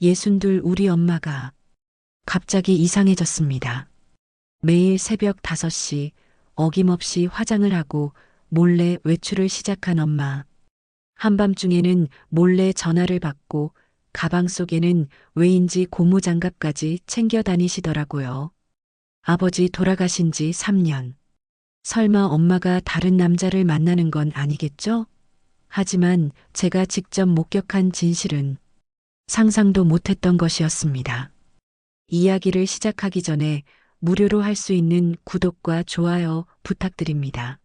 62 우리 엄마가 갑자기 이상해졌습니다. 매일 새벽 5시 어김없이 화장을 하고 몰래 외출을 시작한 엄마. 한밤중에는 몰래 전화를 받고 가방 속에는 왜인지 고무장갑까지 챙겨 다니시더라고요. 아버지 돌아가신 지 3년. 설마 엄마가 다른 남자를 만나는 건 아니겠죠? 하지만 제가 직접 목격한 진실은 상상도 못했던 것이었습니다. 이야기를 시작하기 전에 무료로 할 수 있는 구독과 좋아요 부탁드립니다.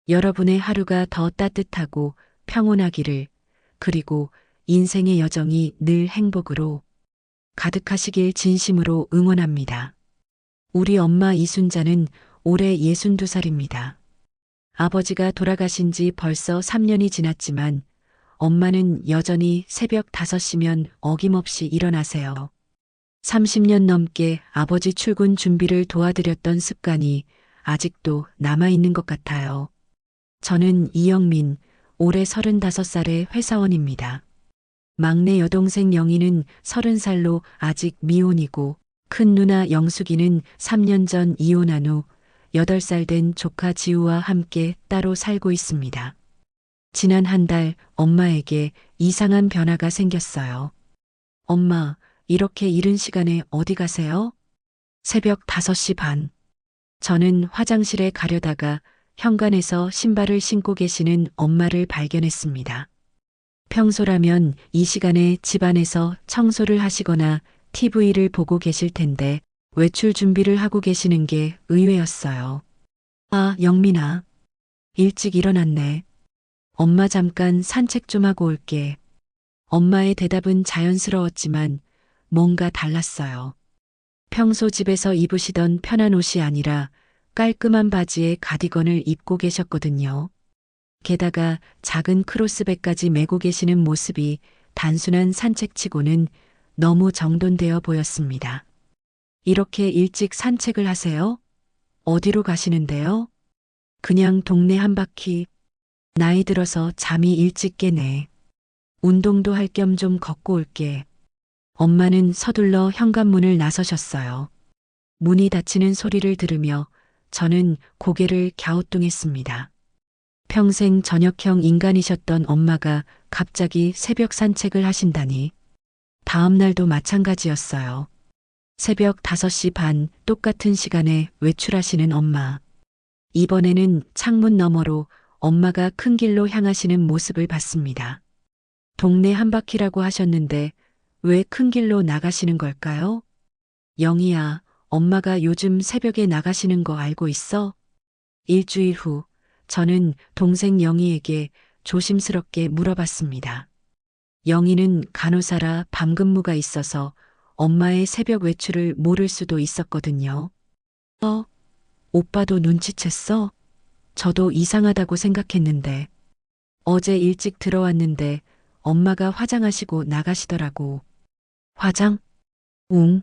여러분의 하루가 더 따뜻하고 평온하기를, 그리고 인생의 여정이 늘 행복으로 가득하시길 진심으로 응원합니다. 우리 엄마 이순자는 올해 62살입니다. 아버지가 돌아가신 지 벌써 3년이 지났지만 엄마는 여전히 새벽 5시면 어김없이 일어나세요. 30년 넘게 아버지 출근 준비를 도와드렸던 습관이 아직도 남아있는 것 같아요. 저는 이영민, 올해 35살의 회사원입니다. 막내 여동생 영희는 30살로 아직 미혼이고, 큰 누나 영숙이는 3년 전 이혼한 후 8살 된 조카 지우와 함께 따로 살고 있습니다. 지난 한 달 엄마에게 이상한 변화가 생겼어요. 엄마, 이렇게 이른 시간에 어디 가세요? 새벽 5시 반. 저는 화장실에 가려다가 현관에서 신발을 신고 계시는 엄마를 발견했습니다. 평소라면 이 시간에 집안에서 청소를 하시거나 TV를 보고 계실 텐데 외출 준비를 하고 계시는 게 의외였어요. 아, 영민아. 일찍 일어났네. 엄마 잠깐 산책 좀 하고 올게. 엄마의 대답은 자연스러웠지만 뭔가 달랐어요. 평소 집에서 입으시던 편한 옷이 아니라 깔끔한 바지에 가디건을 입고 계셨거든요. 게다가 작은 크로스백까지 메고 계시는 모습이 단순한 산책치고는 너무 정돈되어 보였습니다. 이렇게 일찍 산책을 하세요? 어디로 가시는데요? 그냥 동네 한 바퀴. 나이 들어서 잠이 일찍 깨네. 운동도 할 겸 좀 걷고 올게. 엄마는 서둘러 현관문을 나서셨어요. 문이 닫히는 소리를 들으며 저는 고개를 갸우뚱했습니다. 평생 저녁형 인간이셨던 엄마가 갑자기 새벽 산책을 하신다니. 다음 날도 마찬가지였어요. 새벽 5시 반 똑같은 시간에 외출하시는 엄마. 이번에는 창문 너머로 엄마가 큰 길로 향하시는 모습을 봤습니다. 동네 한 바퀴라고 하셨는데 왜 큰 길로 나가시는 걸까요? 영희야, 엄마가 요즘 새벽에 나가시는 거 알고 있어? 일주일 후 저는 동생 영희에게 조심스럽게 물어봤습니다. 영희는 간호사라 밤근무가 있어서 엄마의 새벽 외출을 모를 수도 있었거든요. 오빠도 눈치챘어? 저도 이상하다고 생각했는데 어제 일찍 들어왔는데 엄마가 화장하시고 나가시더라고. 화장? 응.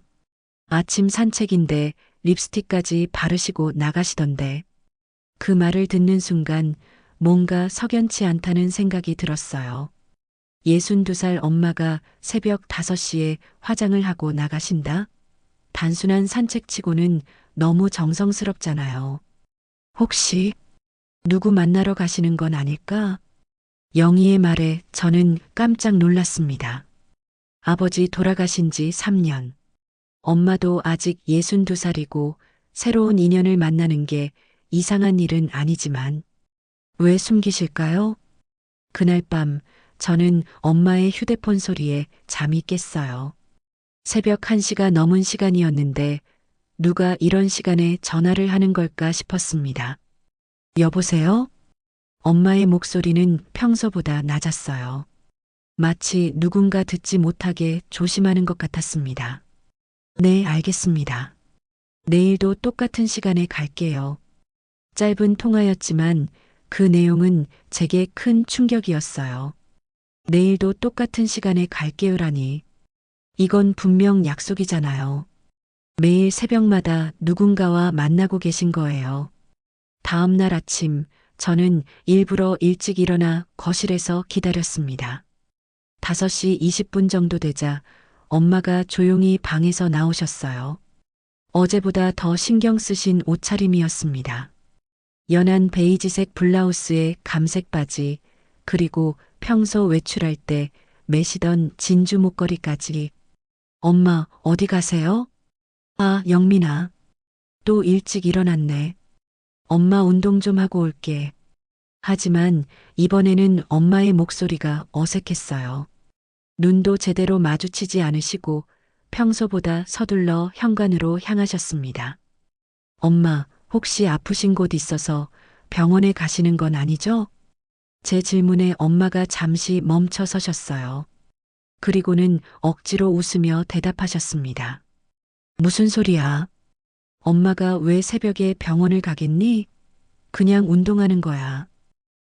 아침 산책인데 립스틱까지 바르시고 나가시던데. 그 말을 듣는 순간 뭔가 석연치 않다는 생각이 들었어요. 62살 엄마가 새벽 5시에 화장을 하고 나가신다? 단순한 산책치고는 너무 정성스럽잖아요. 혹시 누구 만나러 가시는 건 아닐까? 영희의 말에 저는 깜짝 놀랐습니다. 아버지 돌아가신 지 3년. 엄마도 아직 62살이고 새로운 인연을 만나는 게 이상한 일은 아니지만 왜 숨기실까요? 그날 밤 저는 엄마의 휴대폰 소리에 잠이 깼어요. 새벽 1시가 넘은 시간이었는데 누가 이런 시간에 전화를 하는 걸까 싶었습니다. 여보세요? 엄마의 목소리는 평소보다 낮았어요. 마치 누군가 듣지 못하게 조심하는 것 같았습니다. 네, 알겠습니다. 내일도 똑같은 시간에 갈게요. 짧은 통화였지만 그 내용은 제게 큰 충격이었어요. 내일도 똑같은 시간에 갈게요라니. 이건 분명 약속이잖아요. 매일 새벽마다 누군가와 만나고 계신 거예요. 다음 날 아침 저는 일부러 일찍 일어나 거실에서 기다렸습니다. 5시 20분 정도 되자 엄마가 조용히 방에서 나오셨어요. 어제보다 더 신경 쓰신 옷차림이었습니다. 연한 베이지색 블라우스에 감색 바지, 그리고 평소 외출할 때 매시던 진주 목걸이까지. 엄마, 어디 가세요? 아, 영민아. 또 일찍 일어났네. 엄마 운동 좀 하고 올게. 하지만 이번에는 엄마의 목소리가 어색했어요. 눈도 제대로 마주치지 않으시고 평소보다 서둘러 현관으로 향하셨습니다. 엄마, 혹시 아프신 곳 있어서 병원에 가시는 건 아니죠? 제 질문에 엄마가 잠시 멈춰 서셨어요. 그리고는 억지로 웃으며 대답하셨습니다. 무슨 소리야? 엄마가 왜 새벽에 병원을 가겠니? 그냥 운동하는 거야.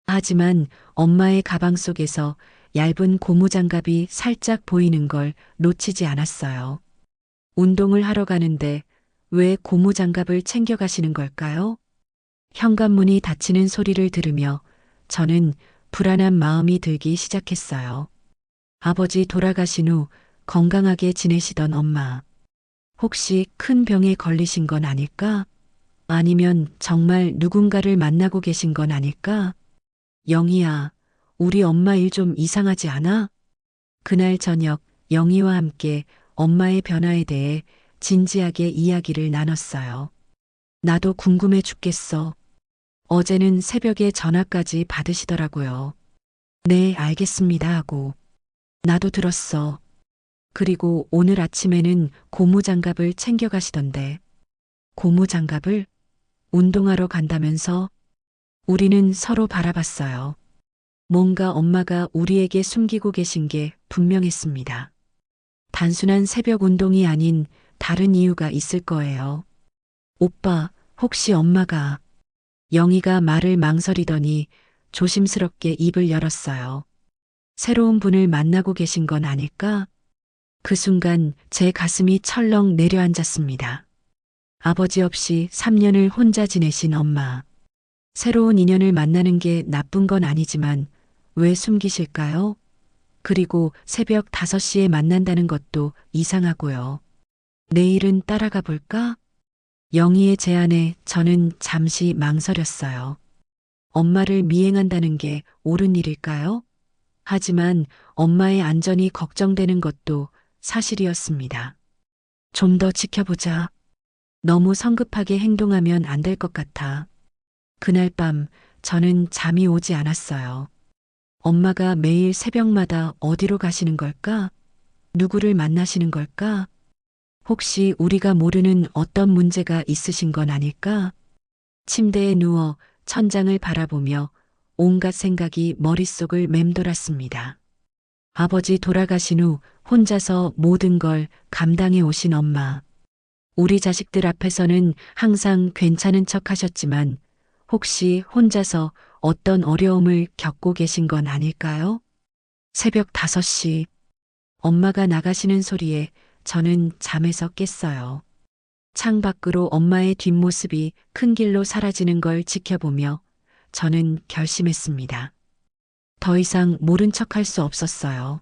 하지만 엄마의 가방 속에서 얇은 고무장갑이 살짝 보이는 걸 놓치지 않았어요. 운동을 하러 가는데 왜 고무장갑을 챙겨가시는 걸까요? 현관문이 닫히는 소리를 들으며 저는 불안한 마음이 들기 시작했어요. 아버지 돌아가신 후 건강하게 지내시던 엄마. 혹시 큰 병에 걸리신 건 아닐까? 아니면 정말 누군가를 만나고 계신 건 아닐까? 영희야, 우리 엄마 일 좀 이상하지 않아? 그날 저녁 영희와 함께 엄마의 변화에 대해 진지하게 이야기를 나눴어요. 나도 궁금해 죽겠어. 어제는 새벽에 전화까지 받으시더라고요. 네, 알겠습니다 하고. 나도 들었어. 그리고 오늘 아침에는 고무장갑을 챙겨가시던데. 고무장갑을? 운동하러 간다면서? 우리는 서로 바라봤어요. 뭔가 엄마가 우리에게 숨기고 계신 게 분명했습니다. 단순한 새벽 운동이 아닌 다른 이유가 있을 거예요. 오빠, 혹시 엄마가... 영희가 말을 망설이더니 조심스럽게 입을 열었어요. 새로운 분을 만나고 계신 건 아닐까? 그 순간 제 가슴이 철렁 내려앉았습니다. 아버지 없이 3년을 혼자 지내신 엄마. 새로운 인연을 만나는 게 나쁜 건 아니지만 왜 숨기실까요? 그리고 새벽 5시에 만난다는 것도 이상하고요. 내일은 따라가 볼까? 영희의 제안에 저는 잠시 망설였어요. 엄마를 미행한다는 게 옳은 일일까요? 하지만 엄마의 안전이 걱정되는 것도 사실이었습니다. 좀 더 지켜보자. 너무 성급하게 행동하면 안 될 것 같아. 그날 밤 저는 잠이 오지 않았어요. 엄마가 매일 새벽마다 어디로 가시는 걸까? 누구를 만나시는 걸까? 혹시 우리가 모르는 어떤 문제가 있으신 건 아닐까? 침대에 누워 천장을 바라보며 온갖 생각이 머릿속을 맴돌았습니다. 아버지 돌아가신 후 혼자서 모든 걸 감당해 오신 엄마. 우리 자식들 앞에서는 항상 괜찮은 척 하셨지만 혹시 혼자서 어떤 어려움을 겪고 계신 건 아닐까요? 새벽 5시 엄마가 나가시는 소리에 저는 잠에서 깼어요. 창밖으로 엄마의 뒷모습이 큰 길로 사라지는 걸 지켜보며 저는 결심했습니다. 더 이상 모른 척할 수 없었어요.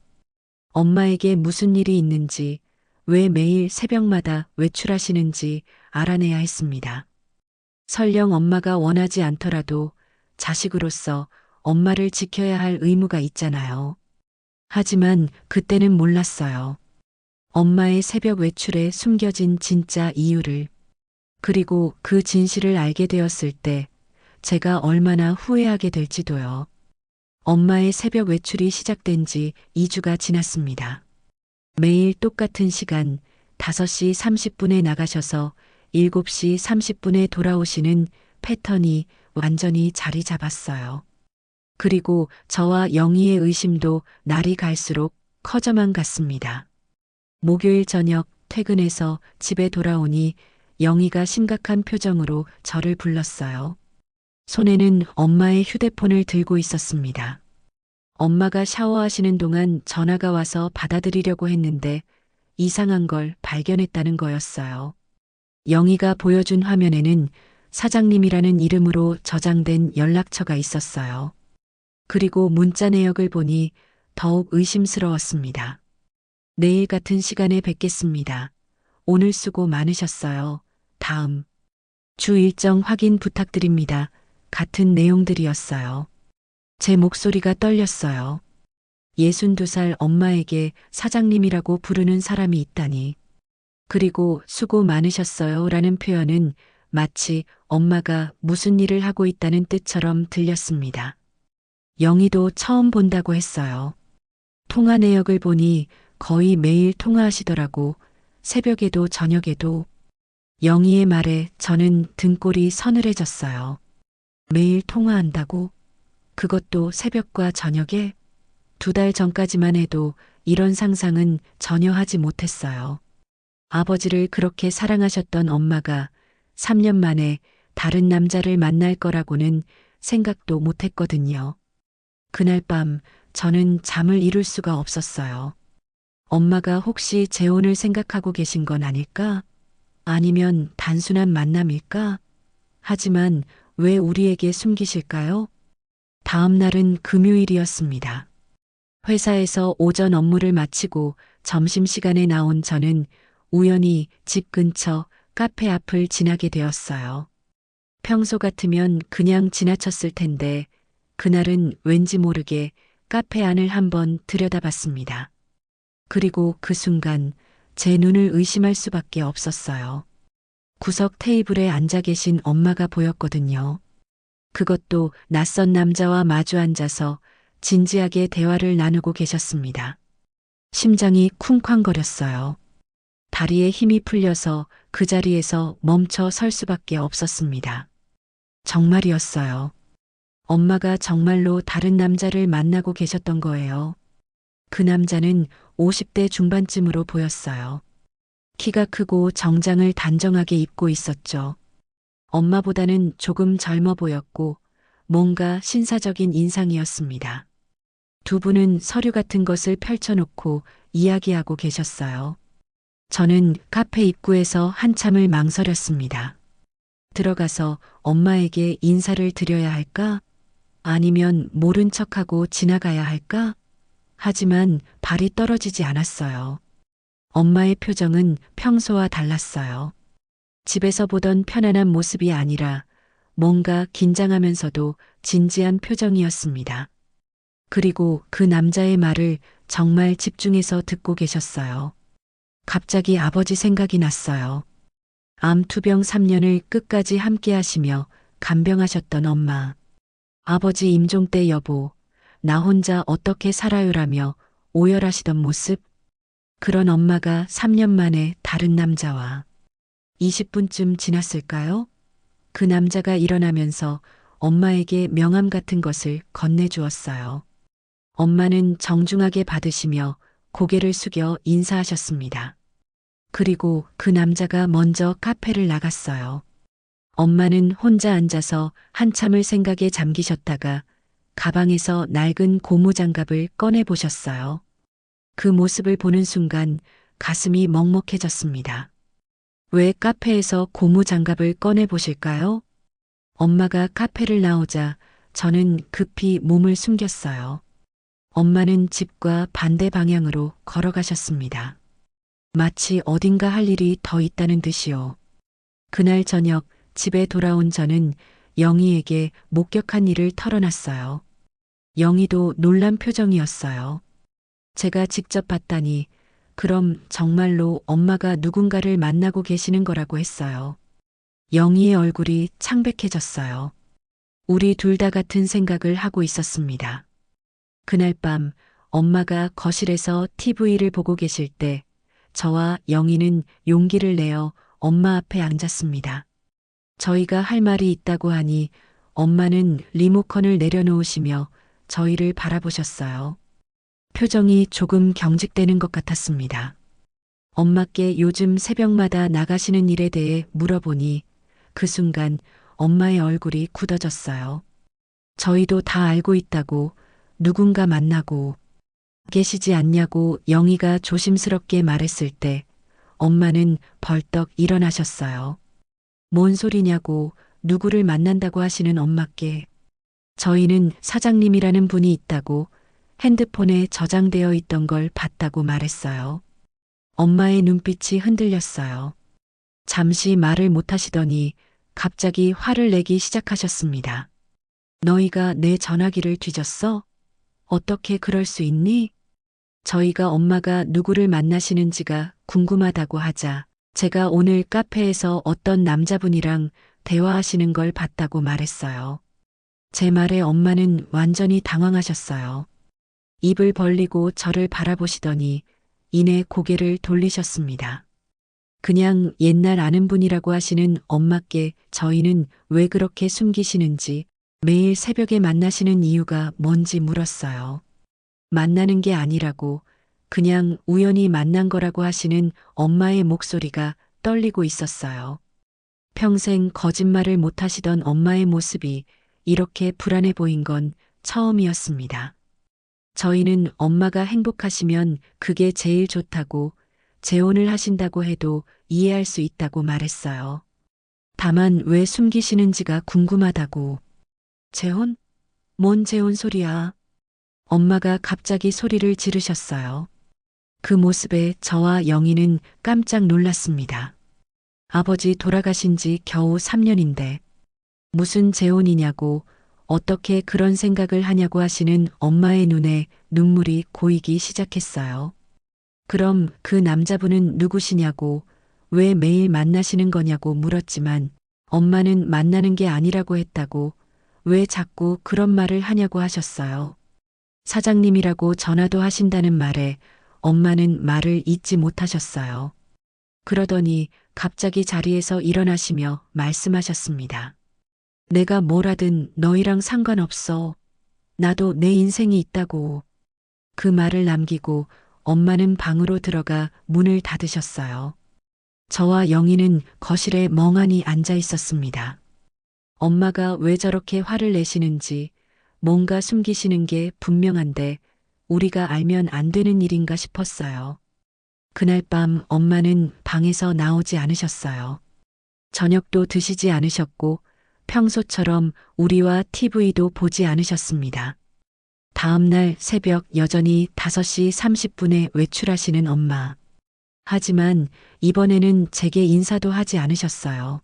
엄마에게 무슨 일이 있는지, 왜 매일 새벽마다 외출하시는지 알아내야 했습니다. 설령 엄마가 원하지 않더라도 자식으로서 엄마를 지켜야 할 의무가 있잖아요. 하지만 그때는 몰랐어요. 엄마의 새벽 외출에 숨겨진 진짜 이유를, 그리고 그 진실을 알게 되었을 때 제가 얼마나 후회하게 될지도요. 엄마의 새벽 외출이 시작된 지 2주가 지났습니다. 매일 똑같은 시간 5시 30분에 나가셔서 7시 30분에 돌아오시는 패턴이 완전히 자리 잡았어요. 그리고 저와 영희의 의심도 날이 갈수록 커져만 갔습니다. 목요일 저녁 퇴근해서 집에 돌아오니 영희가 심각한 표정으로 저를 불렀어요. 손에는 엄마의 휴대폰을 들고 있었습니다. 엄마가 샤워하시는 동안 전화가 와서 받아들이려고 했는데 이상한 걸 발견했다는 거였어요. 영희가 보여준 화면에는 사장님이라는 이름으로 저장된 연락처가 있었어요. 그리고 문자 내역을 보니 더욱 의심스러웠습니다. 내일 같은 시간에 뵙겠습니다. 오늘 수고 많으셨어요. 다음 주 일정 확인 부탁드립니다. 같은 내용들이었어요. 제 목소리가 떨렸어요. 62살 엄마에게 사장님이라고 부르는 사람이 있다니. 그리고 수고 많으셨어요 라는 표현은 마치 엄마가 무슨 일을 하고 있다는 뜻처럼 들렸습니다. 영희도 처음 본다고 했어요. 통화 내역을 보니 거의 매일 통화하시더라고. 새벽에도 저녁에도. 영희의 말에 저는 등골이 서늘해졌어요. 매일 통화한다고? 그것도 새벽과 저녁에? 2달 전까지만 해도 이런 상상은 전혀 하지 못했어요. 아버지를 그렇게 사랑하셨던 엄마가 3년 만에 다른 남자를 만날 거라고는 생각도 못했거든요. 그날 밤 저는 잠을 이룰 수가 없었어요. 엄마가 혹시 재혼을 생각하고 계신 건 아닐까? 아니면 단순한 만남일까? 하지만 왜 우리에게 숨기실까요? 다음 날은 금요일이었습니다. 회사에서 오전 업무를 마치고 점심시간에 나온 저는 우연히 집 근처 카페 앞을 지나게 되었어요. 평소 같으면 그냥 지나쳤을 텐데 그날은 왠지 모르게 카페 안을 한번 들여다봤습니다. 그리고 그 순간 제 눈을 의심할 수밖에 없었어요. 구석 테이블에 앉아 계신 엄마가 보였거든요. 그것도 낯선 남자와 마주 앉아서 진지하게 대화를 나누고 계셨습니다. 심장이 쿵쾅거렸어요. 다리에 힘이 풀려서 그 자리에서 멈춰 설 수밖에 없었습니다. 정말이었어요. 엄마가 정말로 다른 남자를 만나고 계셨던 거예요. 그 남자는 50대 중반쯤으로 보였어요. 키가 크고 정장을 단정하게 입고 있었죠. 엄마보다는 조금 젊어 보였고 뭔가 신사적인 인상이었습니다. 두 분은 서류 같은 것을 펼쳐놓고 이야기하고 계셨어요. 저는 카페 입구에서 한참을 망설였습니다. 들어가서 엄마에게 인사를 드려야 할까? 아니면 모른 척하고 지나가야 할까? 하지만 발이 떨어지지 않았어요. 엄마의 표정은 평소와 달랐어요. 집에서 보던 편안한 모습이 아니라 뭔가 긴장하면서도 진지한 표정이었습니다. 그리고 그 남자의 말을 정말 집중해서 듣고 계셨어요. 갑자기 아버지 생각이 났어요. 암 투병 3년을 끝까지 함께 하시며 간병하셨던 엄마. 아버지 임종 때 여보, 나 혼자 어떻게 살아요라며 오열하시던 모습. 그런 엄마가 3년 만에 다른 남자와 20분쯤 지났을까요? 그 남자가 일어나면서 엄마에게 명함 같은 것을 건네주었어요. 엄마는 정중하게 받으시며 고개를 숙여 인사하셨습니다. 그리고 그 남자가 먼저 카페를 나갔어요. 엄마는 혼자 앉아서 한참을 생각에 잠기셨다가 가방에서 낡은 고무장갑을 꺼내 보셨어요. 그 모습을 보는 순간 가슴이 먹먹해졌습니다. 왜 카페에서 고무장갑을 꺼내 보실까요? 엄마가 카페를 나오자 저는 급히 몸을 숨겼어요. 엄마는 집과 반대 방향으로 걸어가셨습니다. 마치 어딘가 할 일이 더 있다는 듯이요. 그날 저녁 집에 돌아온 저는 영희에게 목격한 일을 털어놨어요. 영희도 놀란 표정이었어요. 제가 직접 봤다니 그럼 정말로 엄마가 누군가를 만나고 계시는 거라고 했어요. 영희의 얼굴이 창백해졌어요. 우리 둘 다 같은 생각을 하고 있었습니다. 그날 밤 엄마가 거실에서 TV를 보고 계실 때 저와 영희는 용기를 내어 엄마 앞에 앉았습니다. 저희가 할 말이 있다고 하니 엄마는 리모컨을 내려놓으시며 저희를 바라보셨어요. 표정이 조금 경직되는 것 같았습니다. 엄마께 요즘 새벽마다 나가시는 일에 대해 물어보니 그 순간 엄마의 얼굴이 굳어졌어요. 저희도 다 알고 있다고, 누군가 만나고 계시지 않냐고 영희가 조심스럽게 말했을 때 엄마는 벌떡 일어나셨어요. 뭔 소리냐고, 누구를 만난다고 하시는 엄마께 저희는 사장님이라는 분이 있다고 핸드폰에 저장되어 있던 걸 봤다고 말했어요. 엄마의 눈빛이 흔들렸어요. 잠시 말을 못하시더니 갑자기 화를 내기 시작하셨습니다. 너희가 내 전화기를 뒤졌어? 어떻게 그럴 수 있니? 저희가 엄마가 누구를 만나시는지가 궁금하다고 하자 제가 오늘 카페에서 어떤 남자분이랑 대화하시는 걸 봤다고 말했어요. 제 말에 엄마는 완전히 당황하셨어요. 입을 벌리고 저를 바라보시더니 이내 고개를 돌리셨습니다. 그냥 옛날 아는 분이라고 하시는 엄마께 저희는 왜 그렇게 숨기시는지 매일 새벽에 만나시는 이유가 뭔지 물었어요. 만나는 게 아니라고 그냥 우연히 만난 거라고 하시는 엄마의 목소리가 떨리고 있었어요. 평생 거짓말을 못 하시던 엄마의 모습이 이렇게 불안해 보인 건 처음이었습니다. 저희는 엄마가 행복하시면 그게 제일 좋다고 재혼을 하신다고 해도 이해할 수 있다고 말했어요. 다만 왜 숨기시는지가 궁금하다고. 재혼? 뭔 재혼 소리야? 엄마가 갑자기 소리를 지르셨어요. 그 모습에 저와 영희는 깜짝 놀랐습니다. 아버지 돌아가신 지 겨우 3년인데 무슨 재혼이냐고 어떻게 그런 생각을 하냐고 하시는 엄마의 눈에 눈물이 고이기 시작했어요. 그럼 그 남자분은 누구시냐고 왜 매일 만나시는 거냐고 물었지만 엄마는 만나는 게 아니라고 했다고 왜 자꾸 그런 말을 하냐고 하셨어요. 사장님이라고 전화도 하신다는 말에 엄마는 말을 잇지 못하셨어요. 그러더니 갑자기 자리에서 일어나시며 말씀하셨습니다. 내가 뭘 하든 너희랑 상관없어. 나도 내 인생이 있다고. 그 말을 남기고 엄마는 방으로 들어가 문을 닫으셨어요. 저와 영희는 거실에 멍하니 앉아 있었습니다. 엄마가 왜 저렇게 화를 내시는지 뭔가 숨기시는 게 분명한데 우리가 알면 안 되는 일인가 싶었어요. 그날 밤 엄마는 방에서 나오지 않으셨어요. 저녁도 드시지 않으셨고 평소처럼 우리와 TV도 보지 않으셨습니다. 다음 날 새벽 여전히 5시 30분에 외출하시는 엄마. 하지만 이번에는 제게 인사도 하지 않으셨어요.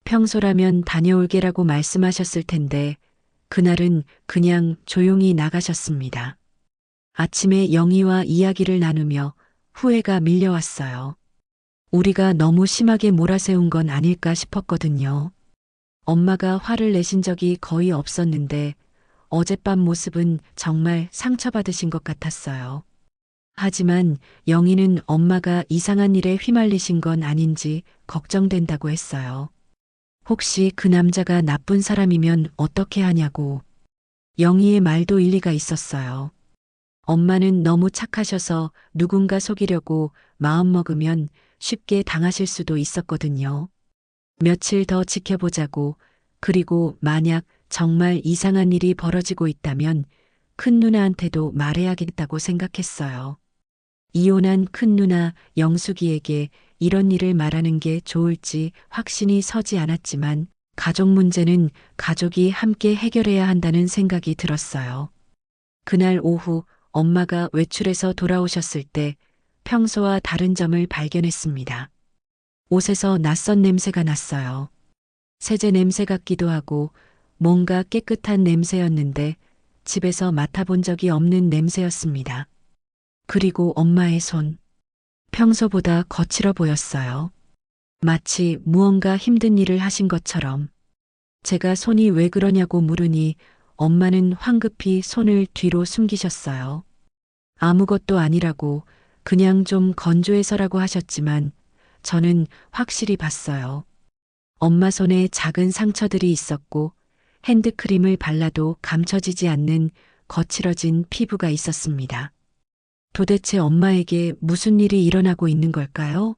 평소라면 다녀올게라고 말씀하셨을 텐데 그날은 그냥 조용히 나가셨습니다. 아침에 영희와 이야기를 나누며 후회가 밀려왔어요. 우리가 너무 심하게 몰아세운 건 아닐까 싶었거든요. 엄마가 화를 내신 적이 거의 없었는데 어젯밤 모습은 정말 상처받으신 것 같았어요. 하지만 영희는 엄마가 이상한 일에 휘말리신 건 아닌지 걱정된다고 했어요. 혹시 그 남자가 나쁜 사람이면 어떻게 하냐고. 영희의 말도 일리가 있었어요. 엄마는 너무 착하셔서 누군가 속이려고 마음먹으면 쉽게 당하실 수도 있었거든요. 며칠 더 지켜보자고, 그리고 만약 정말 이상한 일이 벌어지고 있다면 큰 누나한테도 말해야겠다고 생각했어요. 이혼한 큰 누나 영숙이에게 이런 일을 말하는 게 좋을지 확신이 서지 않았지만 가족 문제는 가족이 함께 해결해야 한다는 생각이 들었어요. 그날 오후 엄마가 외출해서 돌아오셨을 때 평소와 다른 점을 발견했습니다. 옷에서 낯선 냄새가 났어요. 세제 냄새 같기도 하고 뭔가 깨끗한 냄새였는데 집에서 맡아본 적이 없는 냄새였습니다. 그리고 엄마의 손. 평소보다 거칠어 보였어요. 마치 무언가 힘든 일을 하신 것처럼. 제가 손이 왜 그러냐고 물으니 엄마는 황급히 손을 뒤로 숨기셨어요. 아무것도 아니라고 그냥 좀 건조해서라고 하셨지만 저는 확실히 봤어요. 엄마 손에 작은 상처들이 있었고 핸드크림을 발라도 감춰지지 않는 거칠어진 피부가 있었습니다. 도대체 엄마에게 무슨 일이 일어나고 있는 걸까요?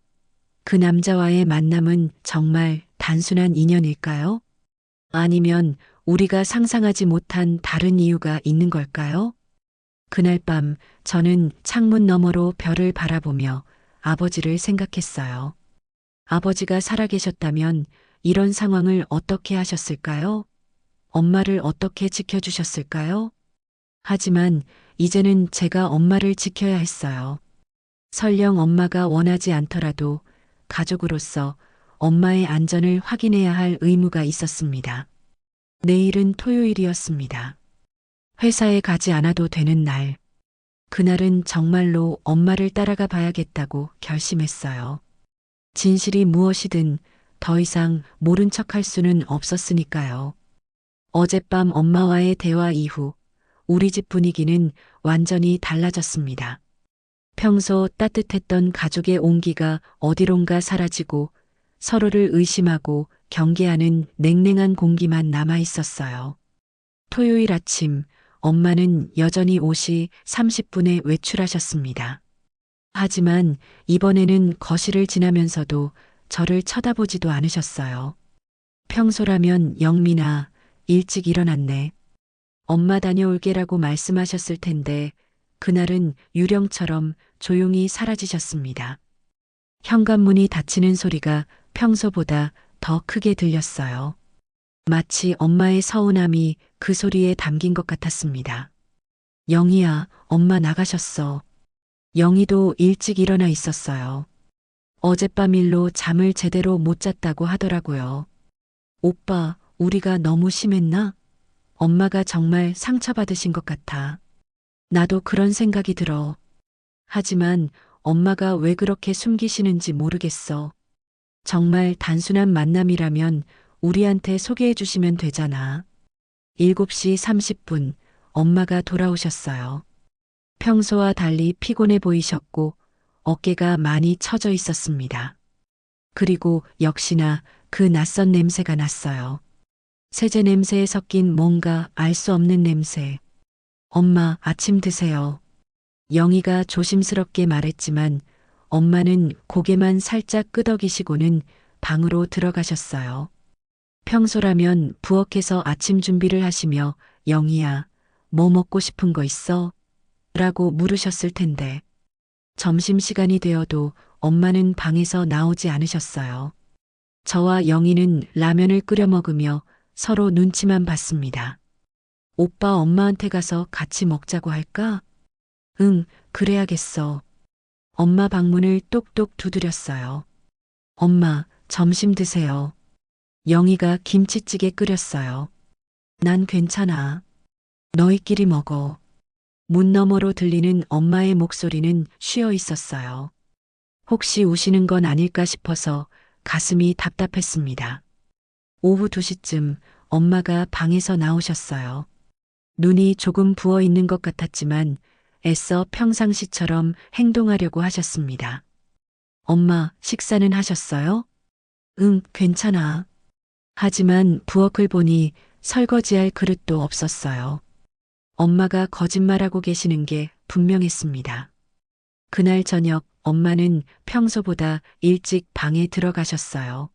그 남자와의 만남은 정말 단순한 인연일까요? 아니면 우리가 상상하지 못한 다른 이유가 있는 걸까요? 그날 밤 저는 창문 너머로 별을 바라보며 아버지를 생각했어요. 아버지가 살아계셨다면 이런 상황을 어떻게 하셨을까요? 엄마를 어떻게 지켜주셨을까요? 하지만 이제는 제가 엄마를 지켜야 했어요. 설령 엄마가 원하지 않더라도 가족으로서 엄마의 안전을 확인해야 할 의무가 있었습니다. 내일은 토요일이었습니다. 회사에 가지 않아도 되는 날. 그날은 정말로 엄마를 따라가 봐야겠다고 결심했어요. 진실이 무엇이든 더 이상 모른 척할 수는 없었으니까요. 어젯밤 엄마와의 대화 이후 우리 집 분위기는 완전히 달라졌습니다. 평소 따뜻했던 가족의 온기가 어디론가 사라지고 서로를 의심하고 경계하는 냉랭한 공기만 남아 있었어요. 토요일 아침, 엄마는 여전히 5시 30분에 외출하셨습니다. 하지만 이번에는 거실을 지나면서도 저를 쳐다보지도 않으셨어요. 평소라면 영민아, 일찍 일어났네. 엄마 다녀올게라고 말씀하셨을 텐데 그날은 유령처럼 조용히 사라지셨습니다. 현관문이 닫히는 소리가 평소보다 더 크게 들렸어요. 마치 엄마의 서운함이 그 소리에 담긴 것 같았습니다. 영희야, 엄마 나가셨어. 영희도 일찍 일어나 있었어요. 어젯밤 일로 잠을 제대로 못 잤다고 하더라고요. 오빠, 우리가 너무 심했나? 엄마가 정말 상처받으신 것 같아. 나도 그런 생각이 들어. 하지만 엄마가 왜 그렇게 숨기시는지 모르겠어. 정말 단순한 만남이라면 우리한테 소개해 주시면 되잖아. 7시 30분, 엄마가 돌아오셨어요. 평소와 달리 피곤해 보이셨고 어깨가 많이 처져 있었습니다. 그리고 역시나 그 낯선 냄새가 났어요. 세제 냄새에 섞인 뭔가 알 수 없는 냄새. 엄마, 아침 드세요. 영희가 조심스럽게 말했지만 엄마는 고개만 살짝 끄덕이시고는 방으로 들어가셨어요. 평소라면 부엌에서 아침 준비를 하시며 영희야, 뭐 먹고 싶은 거 있어? 라고 물으셨을 텐데 점심시간이 되어도 엄마는 방에서 나오지 않으셨어요. 저와 영희는 라면을 끓여 먹으며 서로 눈치만 봤습니다. 오빠 엄마한테 가서 같이 먹자고 할까? 응, 그래야겠어. 엄마 방문을 똑똑 두드렸어요. 엄마, 점심 드세요. 영희가 김치찌개 끓였어요. 난 괜찮아. 너희끼리 먹어. 문 너머로 들리는 엄마의 목소리는 쉬어 있었어요. 혹시 우시는 건 아닐까 싶어서 가슴이 답답했습니다. 오후 2시쯤 엄마가 방에서 나오셨어요. 눈이 조금 부어 있는 것 같았지만 애써 평상시처럼 행동하려고 하셨습니다. 엄마, 식사는 하셨어요? 응, 괜찮아. 하지만 부엌을 보니 설거지할 그릇도 없었어요. 엄마가 거짓말하고 계시는 게 분명했습니다. 그날 저녁 엄마는 평소보다 일찍 방에 들어가셨어요.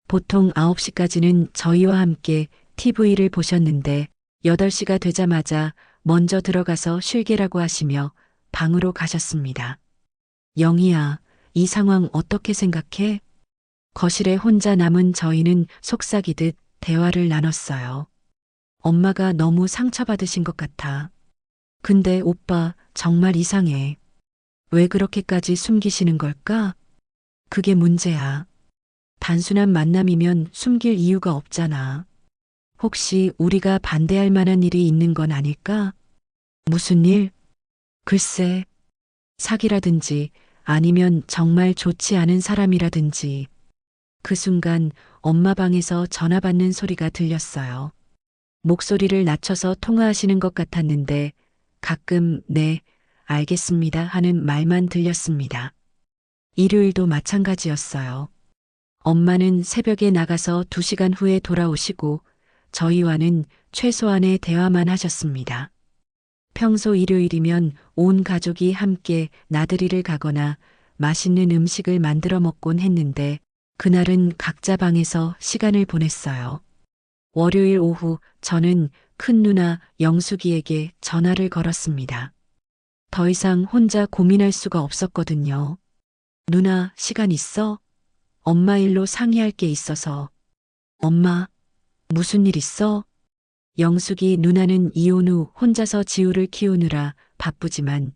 보통 9시까지는 저희와 함께 TV를 보셨는데 8시가 되자마자 먼저 들어가서 쉴게라고 하시며 방으로 가셨습니다. 영희야, 이 상황 어떻게 생각해? 거실에 혼자 남은 저희는 속삭이듯 대화를 나눴어요. 엄마가 너무 상처받으신 것 같아. 근데 오빠 정말 이상해. 왜 그렇게까지 숨기시는 걸까? 그게 문제야. 단순한 만남이면 숨길 이유가 없잖아. 혹시 우리가 반대할 만한 일이 있는 건 아닐까? 무슨 일? 글쎄, 사기라든지 아니면 정말 좋지 않은 사람이라든지. 그 순간 엄마 방에서 전화 받는 소리가 들렸어요. 목소리를 낮춰서 통화하시는 것 같았는데 가끔 네, 알겠습니다 하는 말만 들렸습니다. 일요일도 마찬가지였어요. 엄마는 새벽에 나가서 2시간 후에 돌아오시고 저희와는 최소한의 대화만 하셨습니다. 평소 일요일이면 온 가족이 함께 나들이를 가거나 맛있는 음식을 만들어 먹곤 했는데 그날은 각자 방에서 시간을 보냈어요. 월요일 오후 저는 큰 누나 영숙이에게 전화를 걸었습니다. 더 이상 혼자 고민할 수가 없었거든요. 누나, 시간 있어? 엄마 일로 상의할 게 있어서. 엄마, 무슨 일 있어? 영숙이 누나는 이혼 후 혼자서 지우를 키우느라 바쁘지만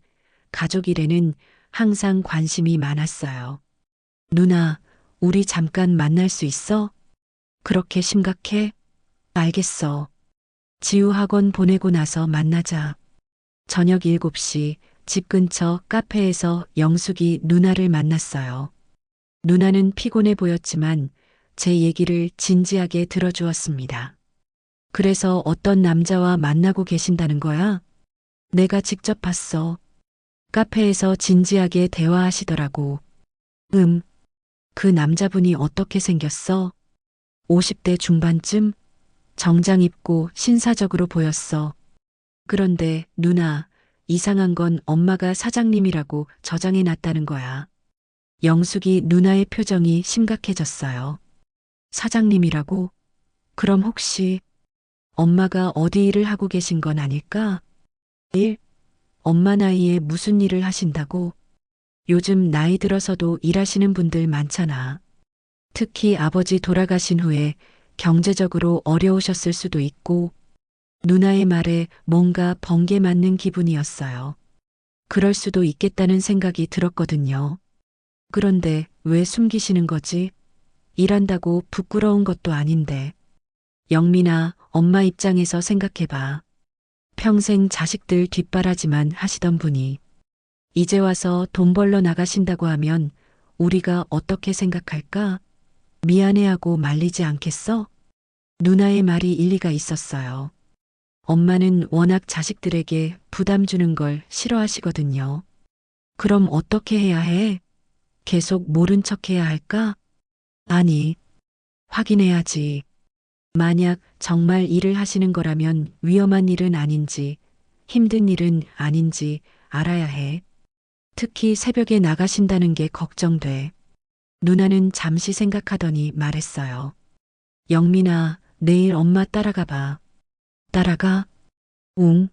가족 일에는 항상 관심이 많았어요. 누나, 우리 잠깐 만날 수 있어? 그렇게 심각해? 알겠어. 지우 학원 보내고 나서 만나자. 저녁 7시 집 근처 카페에서 영숙이 누나를 만났어요. 누나는 피곤해 보였지만 제 얘기를 진지하게 들어주었습니다. 그래서 어떤 남자와 만나고 계신다는 거야? 내가 직접 봤어. 카페에서 진지하게 대화하시더라고. 그 남자분이 어떻게 생겼어? 50대 중반쯤? 정장 입고 신사적으로 보였어. 그런데 누나, 이상한 건 엄마가 사장님이라고 저장해 놨다는 거야. 영숙이 누나의 표정이 심각해졌어요. 사장님이라고? 그럼 혹시 엄마가 어디 일을 하고 계신 건 아닐까? 일? 엄마 나이에 무슨 일을 하신다고? 요즘 나이 들어서도 일하시는 분들 많잖아. 특히 아버지 돌아가신 후에 경제적으로 어려우셨을 수도 있고, 누나의 말에 뭔가 번개 맞는 기분이었어요. 그럴 수도 있겠다는 생각이 들었거든요. 그런데 왜 숨기시는 거지? 일한다고 부끄러운 것도 아닌데. 영민아, 엄마 입장에서 생각해봐. 평생 자식들 뒷바라지만 하시던 분이 이제 와서 돈 벌러 나가신다고 하면 우리가 어떻게 생각할까? 미안해하고 말리지 않겠어? 누나의 말이 일리가 있었어요. 엄마는 워낙 자식들에게 부담 주는 걸 싫어하시거든요. 그럼 어떻게 해야 해? 계속 모른 척 해야 할까? 아니, 확인해야지. 만약 정말 일을 하시는 거라면 위험한 일은 아닌지, 힘든 일은 아닌지 알아야 해. 특히 새벽에 나가신다는 게 걱정돼. 누나는 잠시 생각하더니 말했어요. 영민아, 내일 엄마 따라가 봐. 따라가? 응.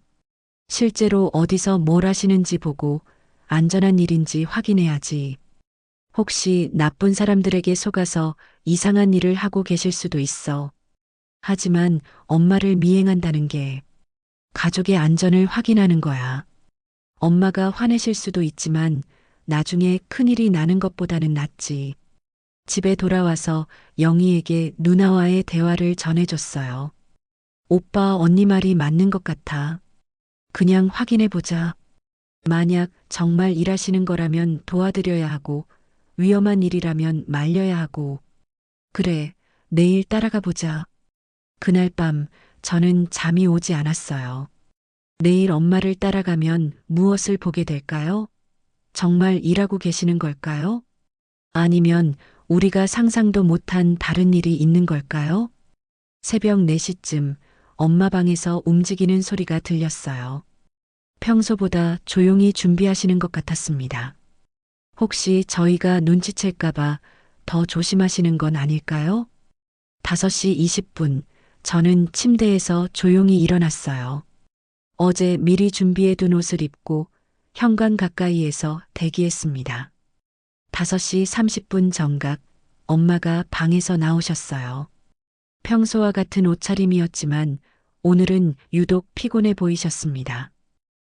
실제로 어디서 뭘 하시는지 보고 안전한 일인지 확인해야지. 혹시 나쁜 사람들에게 속아서 이상한 일을 하고 계실 수도 있어. 하지만 엄마를 미행한다는 게 가족의 안전을 확인하는 거야. 엄마가 화내실 수도 있지만 나중에 큰일이 나는 것보다는 낫지. 집에 돌아와서 영희에게 누나와의 대화를 전해줬어요. 오빠 언니 말이 맞는 것 같아. 그냥 확인해보자. 만약 정말 일하시는 거라면 도와드려야 하고 위험한 일이라면 말려야 하고. 그래, 내일 따라가 보자. 그날 밤 저는 잠이 오지 않았어요. 내일 엄마를 따라가면 무엇을 보게 될까요? 정말 일하고 계시는 걸까요? 아니면 우리가 상상도 못한 다른 일이 있는 걸까요? 새벽 4시쯤 엄마 방에서 움직이는 소리가 들렸어요. 평소보다 조용히 준비하시는 것 같았습니다. 혹시 저희가 눈치챌까봐 더 조심하시는 건 아닐까요? 5시 20분, 저는 침대에서 조용히 일어났어요. 어제 미리 준비해둔 옷을 입고 현관 가까이에서 대기했습니다. 5시 30분 정각, 엄마가 방에서 나오셨어요. 평소와 같은 옷차림이었지만 오늘은 유독 피곤해 보이셨습니다.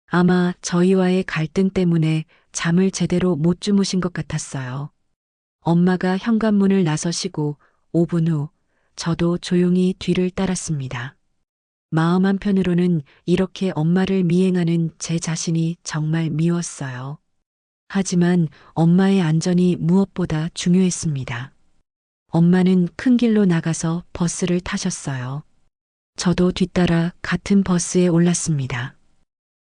아마 저희와의 갈등 때문에 잠을 제대로 못 주무신 것 같았어요. 엄마가 현관문을 나서시고 5분 후 저도 조용히 뒤를 따랐습니다. 마음 한편으로는 이렇게 엄마를 미행하는 제 자신이 정말 미웠어요. 하지만 엄마의 안전이 무엇보다 중요했습니다. 엄마는 큰 길로 나가서 버스를 타셨어요. 저도 뒤따라 같은 버스에 올랐습니다.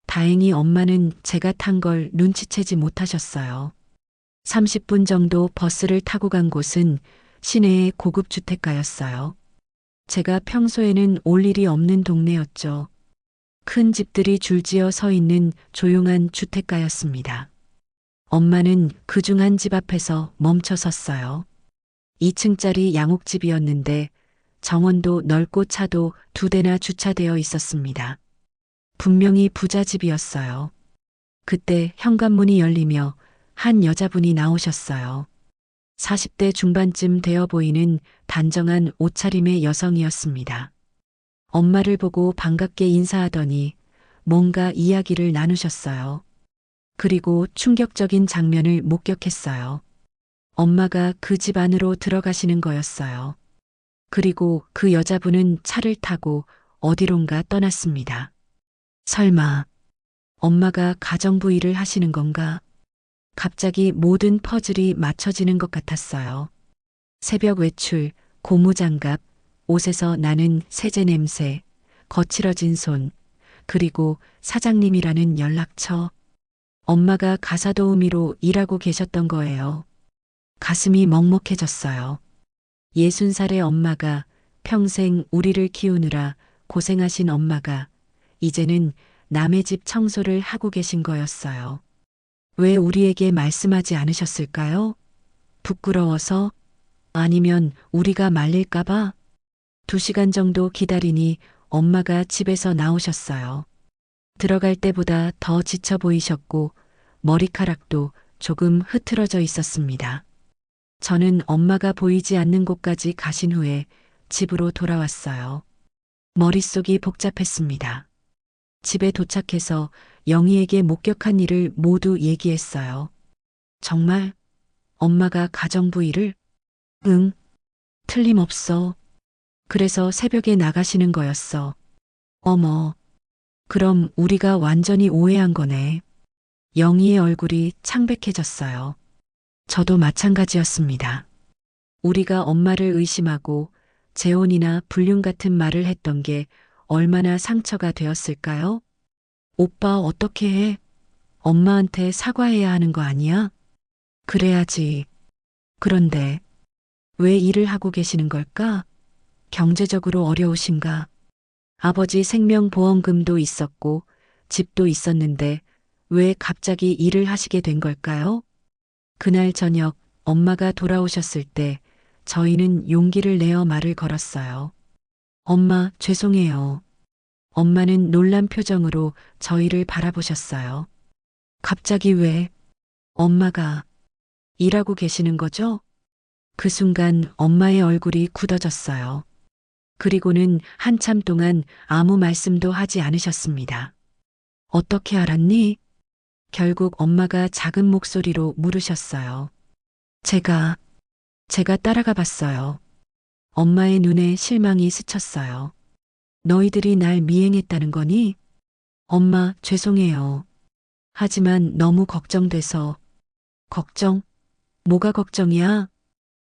다행히 엄마는 제가 탄 걸 눈치채지 못하셨어요. 30분 정도 버스를 타고 간 곳은 시내의 고급 주택가였어요. 제가 평소에는 올 일이 없는 동네였죠. 큰 집들이 줄지어 서 있는 조용한 주택가였습니다. 엄마는 그중 한 집 앞에서 멈춰 섰어요. 2층짜리 양옥집이었는데 정원도 넓고 차도 2대나 주차되어 있었습니다. 분명히 부잣집이었어요. 그때 현관문이 열리며 한 여자분이 나오셨어요. 40대 중반쯤 되어 보이는 단정한 옷차림의 여성이었습니다. 엄마를 보고 반갑게 인사하더니 뭔가 이야기를 나누셨어요. 그리고 충격적인 장면을 목격했어요. 엄마가 그 집 안으로 들어가시는 거였어요. 그리고 그 여자분은 차를 타고 어디론가 떠났습니다. 설마 엄마가 가정부 일을 하시는 건가? 갑자기 모든 퍼즐이 맞춰지는 것 같았어요. 새벽 외출, 고무장갑, 옷에서 나는 세제 냄새, 거칠어진 손, 그리고 사장님이라는 연락처. 엄마가 가사도우미로 일하고 계셨던 거예요. 가슴이 먹먹해졌어요. 60살의 엄마가 평생 우리를 키우느라 고생하신 엄마가 이제는 남의 집 청소를 하고 계신 거였어요. 왜 우리에게 말씀하지 않으셨을까요? 부끄러워서? 아니면 우리가 말릴까봐? 2시간 정도 기다리니 엄마가 집에서 나오셨어요. 들어갈 때보다 더 지쳐 보이셨고 머리카락도 조금 흐트러져 있었습니다. 저는 엄마가 보이지 않는 곳까지 가신 후에 집으로 돌아왔어요. 머릿속이 복잡했습니다. 집에 도착해서 영희에게 목격한 일을 모두 얘기했어요. 정말? 엄마가 가정부 일을? 응, 틀림없어. 그래서 새벽에 나가시는 거였어. 어머, 그럼 우리가 완전히 오해한 거네. 영희의 얼굴이 창백해졌어요. 저도 마찬가지였습니다. 우리가 엄마를 의심하고 재혼이나 불륜 같은 말을 했던 게 얼마나 상처가 되었을까요? 오빠 어떻게 해? 엄마한테 사과해야 하는 거 아니야? 그래야지. 그런데 왜 일을 하고 계시는 걸까? 경제적으로 어려우신가? 아버지 생명보험금도 있었고 집도 있었는데 왜 갑자기 일을 하시게 된 걸까요? 그날 저녁 엄마가 돌아오셨을 때 저희는 용기를 내어 말을 걸었어요. 엄마, 죄송해요. 엄마는 놀란 표정으로 저희를 바라보셨어요. 갑자기 왜? 엄마가 일하고 계시는 거죠? 그 순간 엄마의 얼굴이 굳어졌어요. 그리고는 한참 동안 아무 말씀도 하지 않으셨습니다. 어떻게 알았니? 결국 엄마가 작은 목소리로 물으셨어요. 제가 따라가 봤어요. 엄마의 눈에 실망이 스쳤어요. 너희들이 날 미행했다는 거니? 엄마, 죄송해요. 하지만 너무 걱정돼서. 걱정? 뭐가 걱정이야?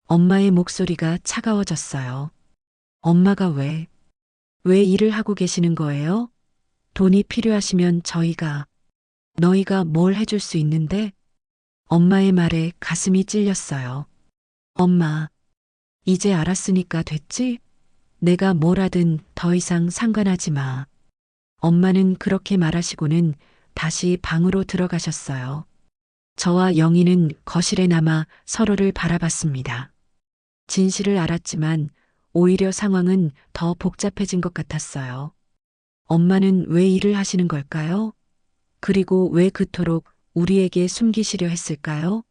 엄마의 목소리가 차가워졌어요. 엄마가 왜 일을 하고 계시는 거예요? 돈이 필요하시면 너희가 뭘 해줄 수 있는데? 엄마의 말에 가슴이 찔렸어요. 엄마, 이제 알았으니까 됐지? 내가 뭘 하든 더 이상 상관하지 마. 엄마는 그렇게 말하시고는 다시 방으로 들어가셨어요. 저와 영희는 거실에 남아 서로를 바라봤습니다. 진실을 알았지만 오히려 상황은 더 복잡해진 것 같았어요. 엄마는 왜 일을 하시는 걸까요? 그리고 왜 그토록 우리에게 숨기시려 했을까요?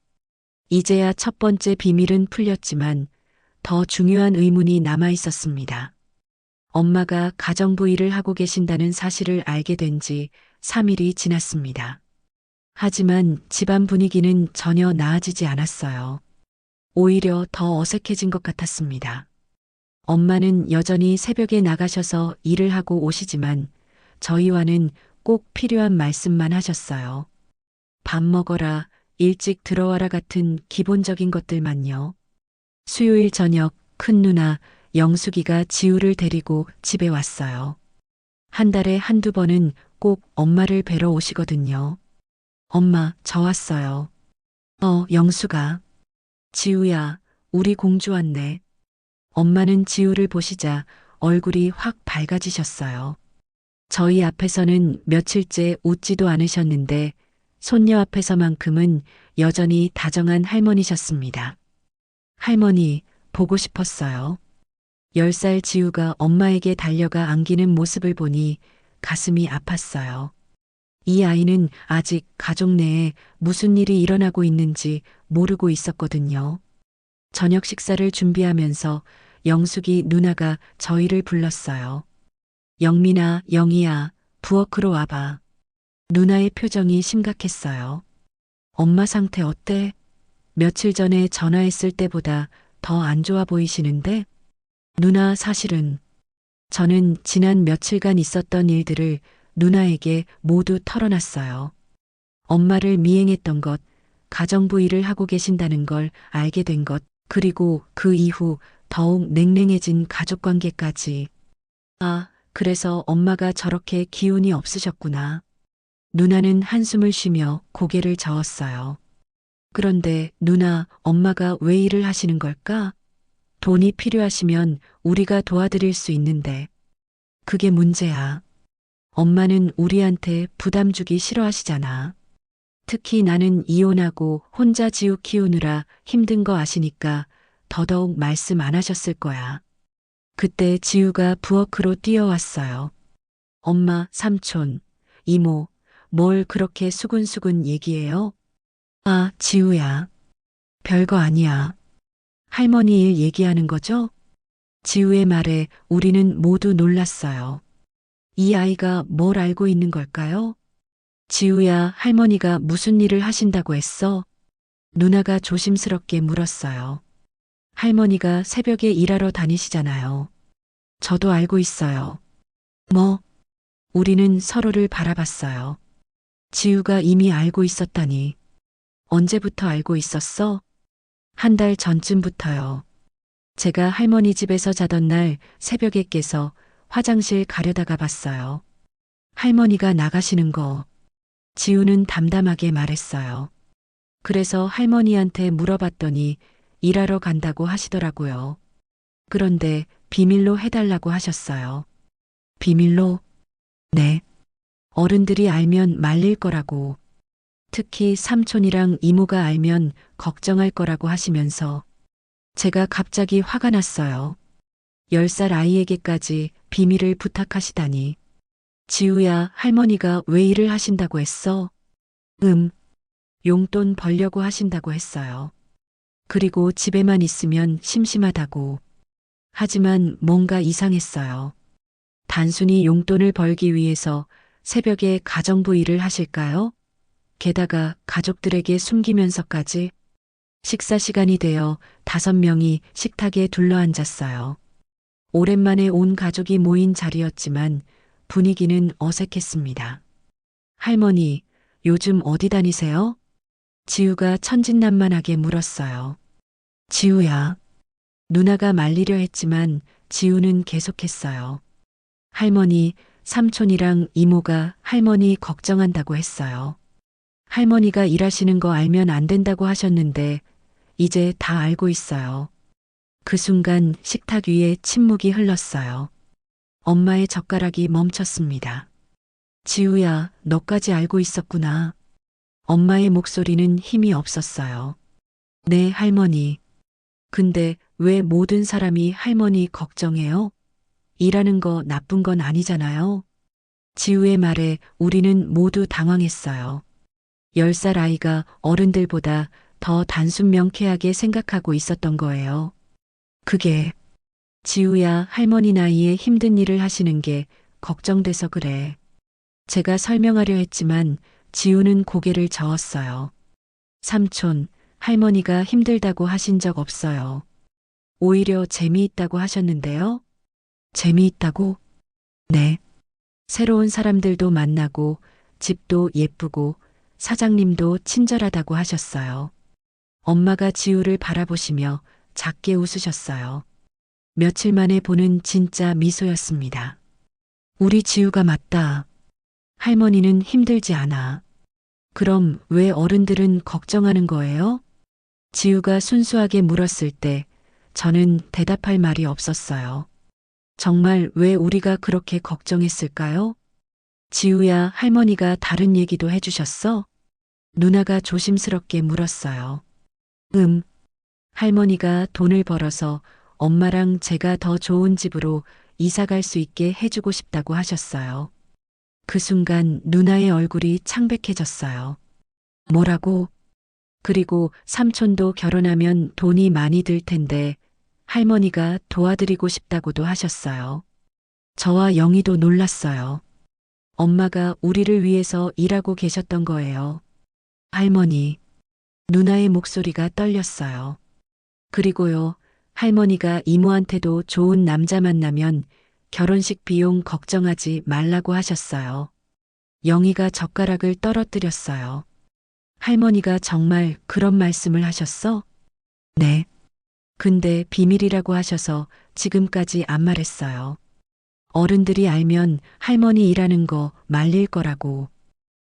이제야 첫 번째 비밀은 풀렸지만 더 중요한 의문이 남아 있었습니다. 엄마가 가정부 일을 하고 계신다는 사실을 알게 된 지 3일이 지났습니다. 하지만 집안 분위기는 전혀 나아지지 않았어요. 오히려 더 어색해진 것 같았습니다. 엄마는 여전히 새벽에 나가셔서 일을 하고 오시지만 저희와는 꼭 필요한 말씀만 하셨어요. 밥 먹어라, 일찍 들어와라 같은 기본적인 것들만요. 수요일 저녁 큰 누나 영숙이가 지우를 데리고 집에 왔어요. 한 달에 한두 번은 꼭 엄마를 뵈러 오시거든요. 엄마, 저 왔어요. 영숙아. 지우야, 우리 공주 왔네. 엄마는 지우를 보시자 얼굴이 확 밝아지셨어요. 저희 앞에서는 며칠째 웃지도 않으셨는데 손녀 앞에서만큼은 여전히 다정한 할머니셨습니다. 할머니, 보고 싶었어요. 10살 지우가 엄마에게 달려가 안기는 모습을 보니 가슴이 아팠어요. 이 아이는 아직 가족 내에 무슨 일이 일어나고 있는지 모르고 있었거든요. 저녁 식사를 준비하면서 영숙이 누나가 저희를 불렀어요. 영민아, 영희야, 부엌으로 와봐. 누나의 표정이 심각했어요. 엄마 상태 어때? 며칠 전에 전화했을 때보다 더 안 좋아 보이시는데? 누나 사실은 저는 지난 며칠간 있었던 일들을 누나에게 모두 털어놨어요. 엄마를 미행했던 것, 가정부 일을 하고 계신다는 걸 알게 된 것, 그리고 그 이후 더욱 냉랭해진 가족 관계까지. 아, 그래서 엄마가 저렇게 기운이 없으셨구나. 누나는 한숨을 쉬며 고개를 저었어요. 그런데 누나, 엄마가 왜 일을 하시는 걸까? 돈이 필요하시면 우리가 도와드릴 수 있는데. 그게 문제야. 엄마는 우리한테 부담 주기 싫어하시잖아. 특히 나는 이혼하고 혼자 지우 키우느라 힘든 거 아시니까 더더욱 말씀 안 하셨을 거야. 그때 지우가 부엌으로 뛰어왔어요. 엄마, 삼촌, 이모, 뭘 그렇게 수근수근 얘기해요? 아, 지우야. 별거 아니야. 할머니 일 얘기하는 거죠? 지우의 말에 우리는 모두 놀랐어요. 이 아이가 뭘 알고 있는 걸까요? 지우야, 할머니가 무슨 일을 하신다고 했어? 누나가 조심스럽게 물었어요. 할머니가 새벽에 일하러 다니시잖아요. 저도 알고 있어요. 뭐? 우리는 서로를 바라봤어요. 지우가 이미 알고 있었다니. 언제부터 알고 있었어? 한 달 전쯤부터요. 제가 할머니 집에서 자던 날 새벽에 깨서 화장실 가려다가 봤어요. 할머니가 나가시는 거. 지우는 담담하게 말했어요. 그래서 할머니한테 물어봤더니 일하러 간다고 하시더라고요. 그런데 비밀로 해달라고 하셨어요. 비밀로? 네. 어른들이 알면 말릴 거라고. 특히 삼촌이랑 이모가 알면 걱정할 거라고 하시면서 제가 갑자기 화가 났어요. 10살 아이에게까지 비밀을 부탁하시다니. 지우야, 할머니가 왜 일을 하신다고 했어? 용돈 벌려고 하신다고 했어요. 그리고 집에만 있으면 심심하다고. 하지만 뭔가 이상했어요. 단순히 용돈을 벌기 위해서 새벽에 가정부 일을 하실까요? 게다가 가족들에게 숨기면서까지. 식사 시간이 되어 5명이 식탁에 둘러앉았어요. 오랜만에 온 가족이 모인 자리였지만 분위기는 어색했습니다. 할머니, 요즘 어디 다니세요? 지우가 천진난만하게 물었어요. 지우야. 누나가 말리려 했지만 지우는 계속했어요. 할머니, 삼촌이랑 이모가 할머니 걱정한다고 했어요. 할머니가 일하시는 거 알면 안 된다고 하셨는데 이제 다 알고 있어요. 그 순간 식탁 위에 침묵이 흘렀어요. 엄마의 젓가락이 멈췄습니다. 지우야, 너까지 알고 있었구나. 엄마의 목소리는 힘이 없었어요. 네, 할머니. 근데 왜 모든 사람이 할머니 걱정해요? 일하는 거 나쁜 건 아니잖아요. 지우의 말에 우리는 모두 당황했어요. 10살 아이가 어른들보다 더 단순 명쾌하게 생각하고 있었던 거예요. 그게 지우야, 할머니 나이에 힘든 일을 하시는 게 걱정돼서 그래. 제가 설명하려 했지만 지우는 고개를 저었어요. 삼촌, 할머니가 힘들다고 하신 적 없어요. 오히려 재미있다고 하셨는데요. 재미있다고? 네. 새로운 사람들도 만나고 집도 예쁘고 사장님도 친절하다고 하셨어요. 엄마가 지우를 바라보시며 작게 웃으셨어요. 며칠 만에 보는 진짜 미소였습니다. 우리 지우가 맞다. 할머니는 힘들지 않아. 그럼 왜 어른들은 걱정하는 거예요? 지우가 순수하게 물었을 때 저는 대답할 말이 없었어요. 정말 왜 우리가 그렇게 걱정했을까요? 지우야, 할머니가 다른 얘기도 해주셨어? 누나가 조심스럽게 물었어요. 할머니가 돈을 벌어서 엄마랑 제가 더 좋은 집으로 이사 갈 수 있게 해주고 싶다고 하셨어요. 그 순간 누나의 얼굴이 창백해졌어요. 뭐라고? 그리고 삼촌도 결혼하면 돈이 많이 들 텐데 할머니가 도와드리고 싶다고도 하셨어요. 저와 영희도 놀랐어요. 엄마가 우리를 위해서 일하고 계셨던 거예요. 할머니, 누나의 목소리가 떨렸어요. 그리고요, 할머니가 이모한테도 좋은 남자 만나면 결혼식 비용 걱정하지 말라고 하셨어요. 영희가 젓가락을 떨어뜨렸어요. 할머니가 정말 그런 말씀을 하셨어? 네. 근데 비밀이라고 하셔서 지금까지 안 말했어요. 어른들이 알면 할머니 일하는 거 말릴 거라고.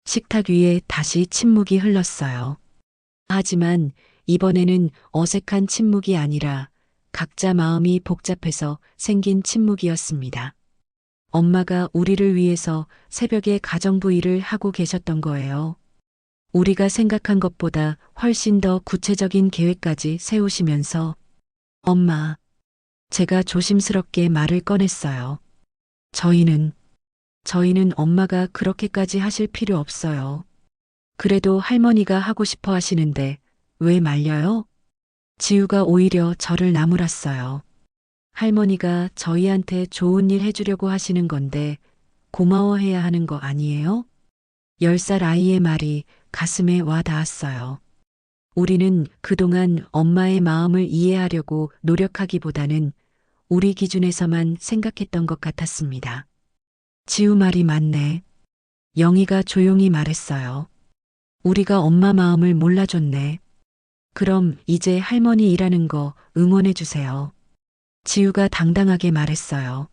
식탁 위에 다시 침묵이 흘렀어요. 하지만 이번에는 어색한 침묵이 아니라 각자 마음이 복잡해서 생긴 침묵이었습니다. 엄마가 우리를 위해서 새벽에 가정부 일을 하고 계셨던 거예요. 우리가 생각한 것보다 훨씬 더 구체적인 계획까지 세우시면서 엄마, 제가 조심스럽게 말을 꺼냈어요. 저희는 엄마가 그렇게까지 하실 필요 없어요. 그래도 할머니가 하고 싶어 하시는데 왜 말려요? 지우가 오히려 저를 나무랐어요. 할머니가 저희한테 좋은 일 해주려고 하시는 건데 고마워해야 하는 거 아니에요? 10살 아이의 말이 가슴에 와 닿았어요. 우리는 그동안 엄마의 마음을 이해하려고 노력하기보다는 우리 기준에서만 생각했던 것 같았습니다. 지우 말이 맞네. 영희가 조용히 말했어요. 우리가 엄마 마음을 몰라줬네. 그럼 이제 할머니 일하는 거 응원해 주세요. 지우가 당당하게 말했어요.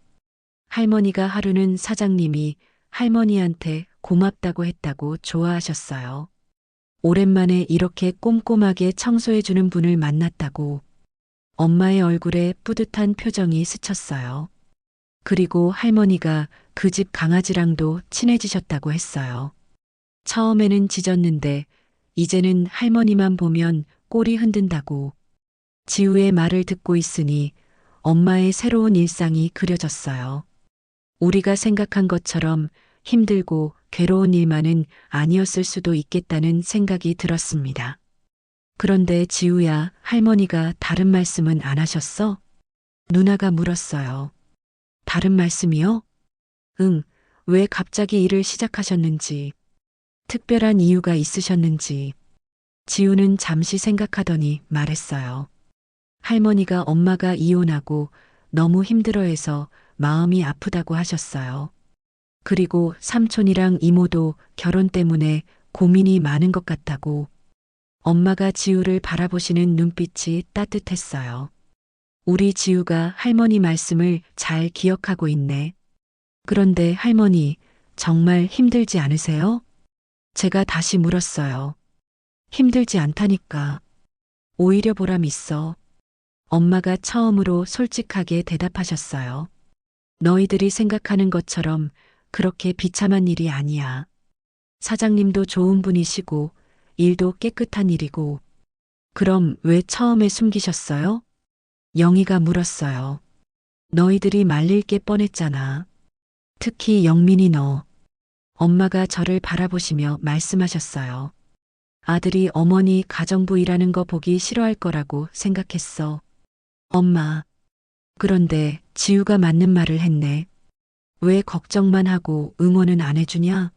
할머니가 하루는 사장님이 할머니한테 고맙다고 했다고 좋아하셨어요. 오랜만에 이렇게 꼼꼼하게 청소해주는 분을 만났다고. 엄마의 얼굴에 뿌듯한 표정이 스쳤어요. 그리고 할머니가 그 집 강아지랑도 친해지셨다고 했어요. 처음에는 짖었는데 이제는 할머니만 보면 꼬리 흔든다고. 지우의 말을 듣고 있으니 엄마의 새로운 일상이 그려졌어요. 우리가 생각한 것처럼 힘들고 괴로운 일만은 아니었을 수도 있겠다는 생각이 들었습니다. 그런데 지우야, 할머니가 다른 말씀은 안 하셨어? 누나가 물었어요. 다른 말씀이요? 응, 왜 갑자기 일을 시작하셨는지, 특별한 이유가 있으셨는지. 지우는 잠시 생각하더니 말했어요. 할머니가 엄마가 이혼하고 너무 힘들어해서 마음이 아프다고 하셨어요. 그리고 삼촌이랑 이모도 결혼 때문에 고민이 많은 것 같다고. 엄마가 지우를 바라보시는 눈빛이 따뜻했어요. 우리 지우가 할머니 말씀을 잘 기억하고 있네. 그런데 할머니, 정말 힘들지 않으세요? 제가 다시 물었어요. 힘들지 않다니까. 오히려 보람 있어. 엄마가 처음으로 솔직하게 대답하셨어요. 너희들이 생각하는 것처럼 그렇게 비참한 일이 아니야. 사장님도 좋은 분이시고 일도 깨끗한 일이고. 그럼 왜 처음에 숨기셨어요? 영희가 물었어요. 너희들이 말릴 게 뻔했잖아. 특히 영민이 너. 엄마가 저를 바라보시며 말씀하셨어요. 아들이 어머니 가정부 일하는 거 보기 싫어할 거라고 생각했어. 엄마. 그런데 지우가 맞는 말을 했네. 왜 걱정만 하고 응원은 안 해주냐?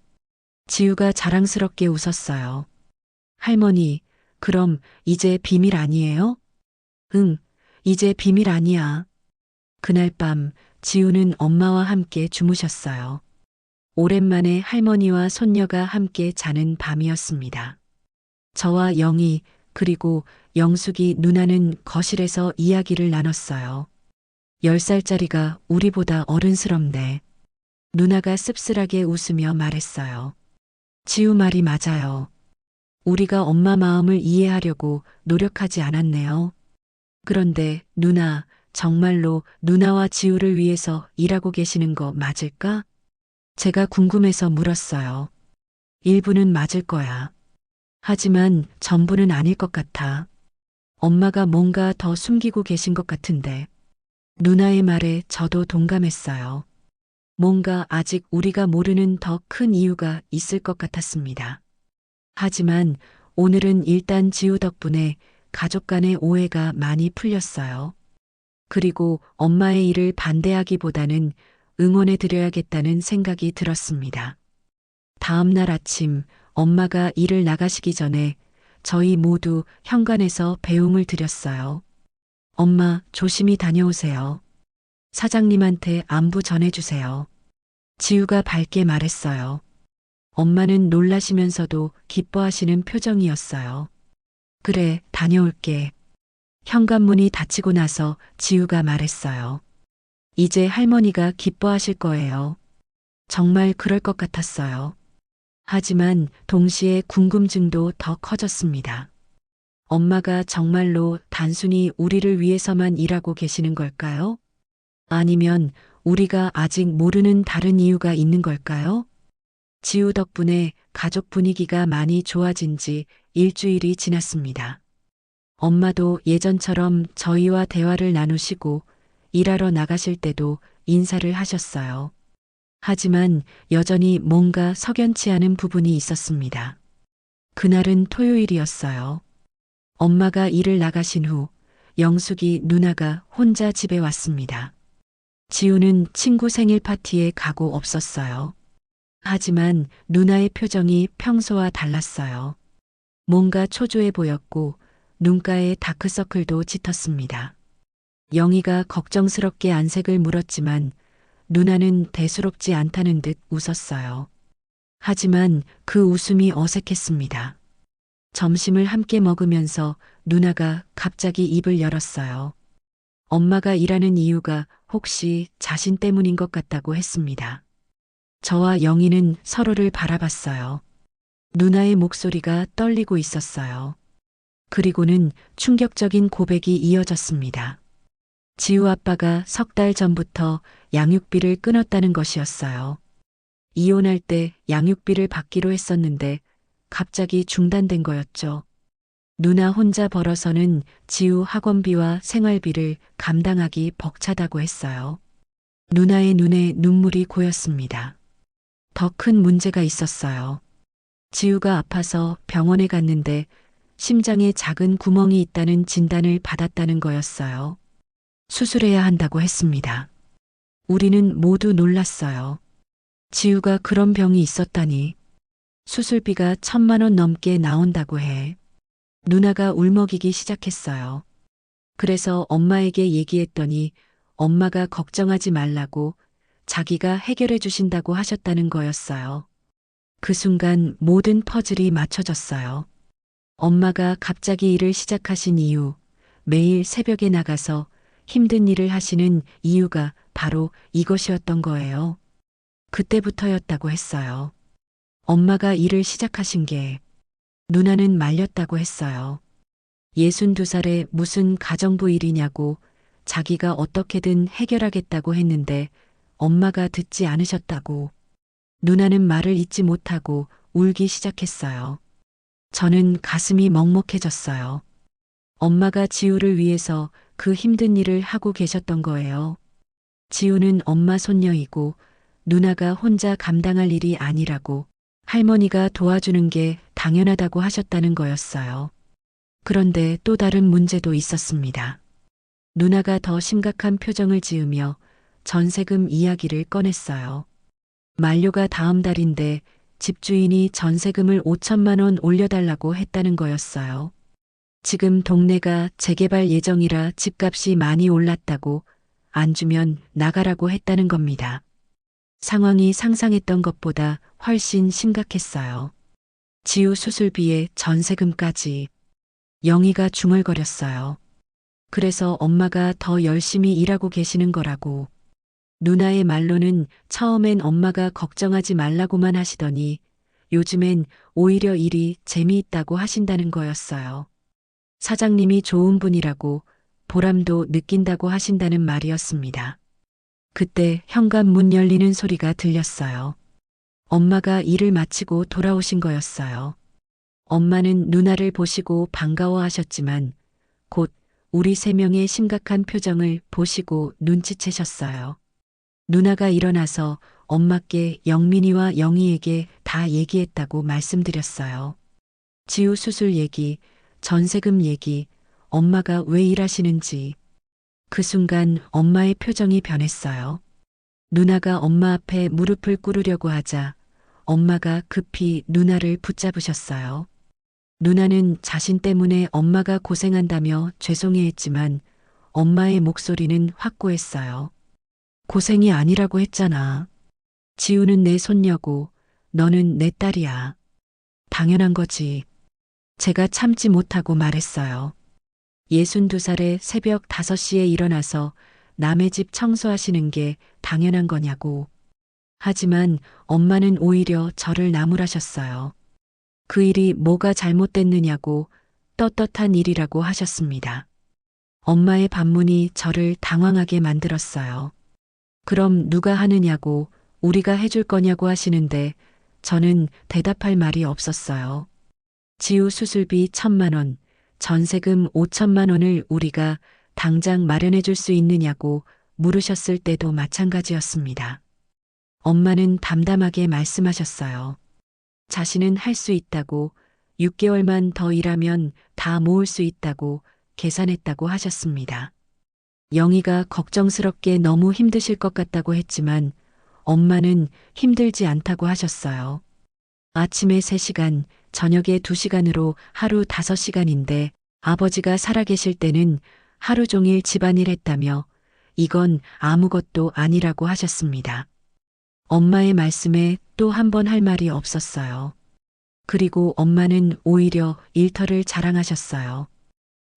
지우가 자랑스럽게 웃었어요. 할머니, 그럼 이제 비밀 아니에요? 응, 이제 비밀 아니야. 그날 밤 지우는 엄마와 함께 주무셨어요. 오랜만에 할머니와 손녀가 함께 자는 밤이었습니다. 저와 영희 그리고 영숙이 누나는 거실에서 이야기를 나눴어요. 10살짜리가 우리보다 어른스럽네. 누나가 씁쓸하게 웃으며 말했어요. 지우 말이 맞아요. 우리가 엄마 마음을 이해하려고 노력하지 않았네요. 그런데 누나, 정말로 누나와 지우를 위해서 일하고 계시는 거 맞을까? 제가 궁금해서 물었어요. 일부는 맞을 거야. 하지만 전부는 아닐 것 같아. 엄마가 뭔가 더 숨기고 계신 것 같은데. 누나의 말에 저도 동감했어요. 뭔가 아직 우리가 모르는 더 큰 이유가 있을 것 같았습니다. 하지만 오늘은 일단 지우 덕분에 가족 간의 오해가 많이 풀렸어요. 그리고 엄마의 일을 반대하기보다는 응원해 드려야겠다는 생각이 들었습니다. 다음 날 아침 엄마가 일을 나가시기 전에 저희 모두 현관에서 배웅을 드렸어요. 엄마, 조심히 다녀오세요. 사장님한테 안부 전해주세요. 지우가 밝게 말했어요. 엄마는 놀라시면서도 기뻐하시는 표정이었어요. 그래, 다녀올게. 현관문이 닫히고 나서 지우가 말했어요. 이제 할머니가 기뻐하실 거예요. 정말 그럴 것 같았어요. 하지만 동시에 궁금증도 더 커졌습니다. 엄마가 정말로 단순히 우리를 위해서만 일하고 계시는 걸까요? 아니면 우리가 아직 모르는 다른 이유가 있는 걸까요? 지우 덕분에 가족 분위기가 많이 좋아진 지 일주일이 지났습니다. 엄마도 예전처럼 저희와 대화를 나누시고 일하러 나가실 때도 인사를 하셨어요. 하지만 여전히 뭔가 석연치 않은 부분이 있었습니다. 그날은 토요일이었어요. 엄마가 일을 나가신 후 영숙이 누나가 혼자 집에 왔습니다. 지우는 친구 생일 파티에 가고 없었어요. 하지만 누나의 표정이 평소와 달랐어요. 뭔가 초조해 보였고 눈가에 다크서클도 짙었습니다. 영희가 걱정스럽게 안색을 물었지만 누나는 대수롭지 않다는 듯 웃었어요. 하지만 그 웃음이 어색했습니다. 점심을 함께 먹으면서 누나가 갑자기 입을 열었어요. 엄마가 일하는 이유가 혹시 자신 때문인 것 같다고 했습니다. 저와 영희는 서로를 바라봤어요. 누나의 목소리가 떨리고 있었어요. 그리고는 충격적인 고백이 이어졌습니다. 지우 아빠가 3달 전부터 양육비를 끊었다는 것이었어요. 이혼할 때 양육비를 받기로 했었는데 갑자기 중단된 거였죠. 누나 혼자 벌어서는 지우 학원비와 생활비를 감당하기 벅차다고 했어요. 누나의 눈에 눈물이 고였습니다. 더 큰 문제가 있었어요. 지우가 아파서 병원에 갔는데 심장에 작은 구멍이 있다는 진단을 받았다는 거였어요. 수술해야 한다고 했습니다. 우리는 모두 놀랐어요. 지우가 그런 병이 있었다니. 수술비가 1,000만 원 넘게 나온다고 해. 누나가 울먹이기 시작했어요. 그래서 엄마에게 얘기했더니 엄마가 걱정하지 말라고 자기가 해결해 주신다고 하셨다는 거였어요. 그 순간 모든 퍼즐이 맞춰졌어요. 엄마가 갑자기 일을 시작하신 이유, 매일 새벽에 나가서 힘든 일을 하시는 이유가 바로 이것이었던 거예요. 그때부터였다고 했어요. 엄마가 일을 시작하신 게 누나는 말렸다고 했어요. 62살에 무슨 가정부 일이냐고 자기가 어떻게든 해결하겠다고 했는데 엄마가 듣지 않으셨다고. 누나는 말을 잇지 못하고 울기 시작했어요. 저는 가슴이 먹먹해졌어요. 엄마가 지우를 위해서 그 힘든 일을 하고 계셨던 거예요. 지우는 엄마 손녀이고 누나가 혼자 감당할 일이 아니라고 할머니가 도와주는 게 당연하다고 하셨다는 거였어요. 그런데 또 다른 문제도 있었습니다. 누나가 더 심각한 표정을 지으며 전세금 이야기를 꺼냈어요. 만료가 다음 달인데 집주인이 전세금을 5천만 원 올려달라고 했다는 거였어요. 지금 동네가 재개발 예정이라 집값이 많이 올랐다고 안 주면 나가라고 했다는 겁니다. 상황이 상상했던 것보다 훨씬 심각했어요. 지우 수술비에 전세금까지. 영희가 중얼거렸어요. 그래서 엄마가 더 열심히 일하고 계시는 거라고. 누나의 말로는 처음엔 엄마가 걱정하지 말라고만 하시더니 요즘엔 오히려 일이 재미있다고 하신다는 거였어요. 사장님이 좋은 분이라고 보람도 느낀다고 하신다는 말이었습니다. 그때 현관문 열리는 소리가 들렸어요. 엄마가 일을 마치고 돌아오신 거였어요. 엄마는 누나를 보시고 반가워하셨지만 곧 우리 3명의 심각한 표정을 보시고 눈치채셨어요. 누나가 일어나서 엄마께 영민이와 영희에게 다 얘기했다고 말씀드렸어요. 지우 수술 얘기, 전세금 얘기, 엄마가 왜 일하시는지. 그 순간 엄마의 표정이 변했어요. 누나가 엄마 앞에 무릎을 꿇으려고 하자 엄마가 급히 누나를 붙잡으셨어요. 누나는 자신 때문에 엄마가 고생한다며 죄송해했지만 엄마의 목소리는 확고했어요. 고생이 아니라고 했잖아. 지우는 내 손녀고 너는 내 딸이야. 당연한 거지. 제가 참지 못하고 말했어요. 62살에 새벽 5시에 일어나서 남의 집 청소하시는 게 당연한 거냐고. 하지만 엄마는 오히려 저를 나무라셨어요. 그 일이 뭐가 잘못됐느냐고 떳떳한 일이라고 하셨습니다. 엄마의 반문이 저를 당황하게 만들었어요. 그럼 누가 하느냐고 우리가 해줄 거냐고 하시는데 저는 대답할 말이 없었어요. 지우 수술비 1,000만 원, 전세금 5천만 원을 우리가 당장 마련해 줄 수 있느냐고 물으셨을 때도 마찬가지였습니다. 엄마는 담담하게 말씀하셨어요. 자신은 할 수 있다고 6개월만 더 일하면 다 모을 수 있다고 계산했다고 하셨습니다. 영희가 걱정스럽게 너무 힘드실 것 같다고 했지만 엄마는 힘들지 않다고 하셨어요. 아침에 3시간, 저녁에 2시간으로 하루 5시간인데 아버지가 살아계실 때는 하루 종일 집안일 했다며 이건 아무것도 아니라고 하셨습니다. 엄마의 말씀에 또 한 번 할 말이 없었어요. 그리고 엄마는 오히려 일터를 자랑하셨어요.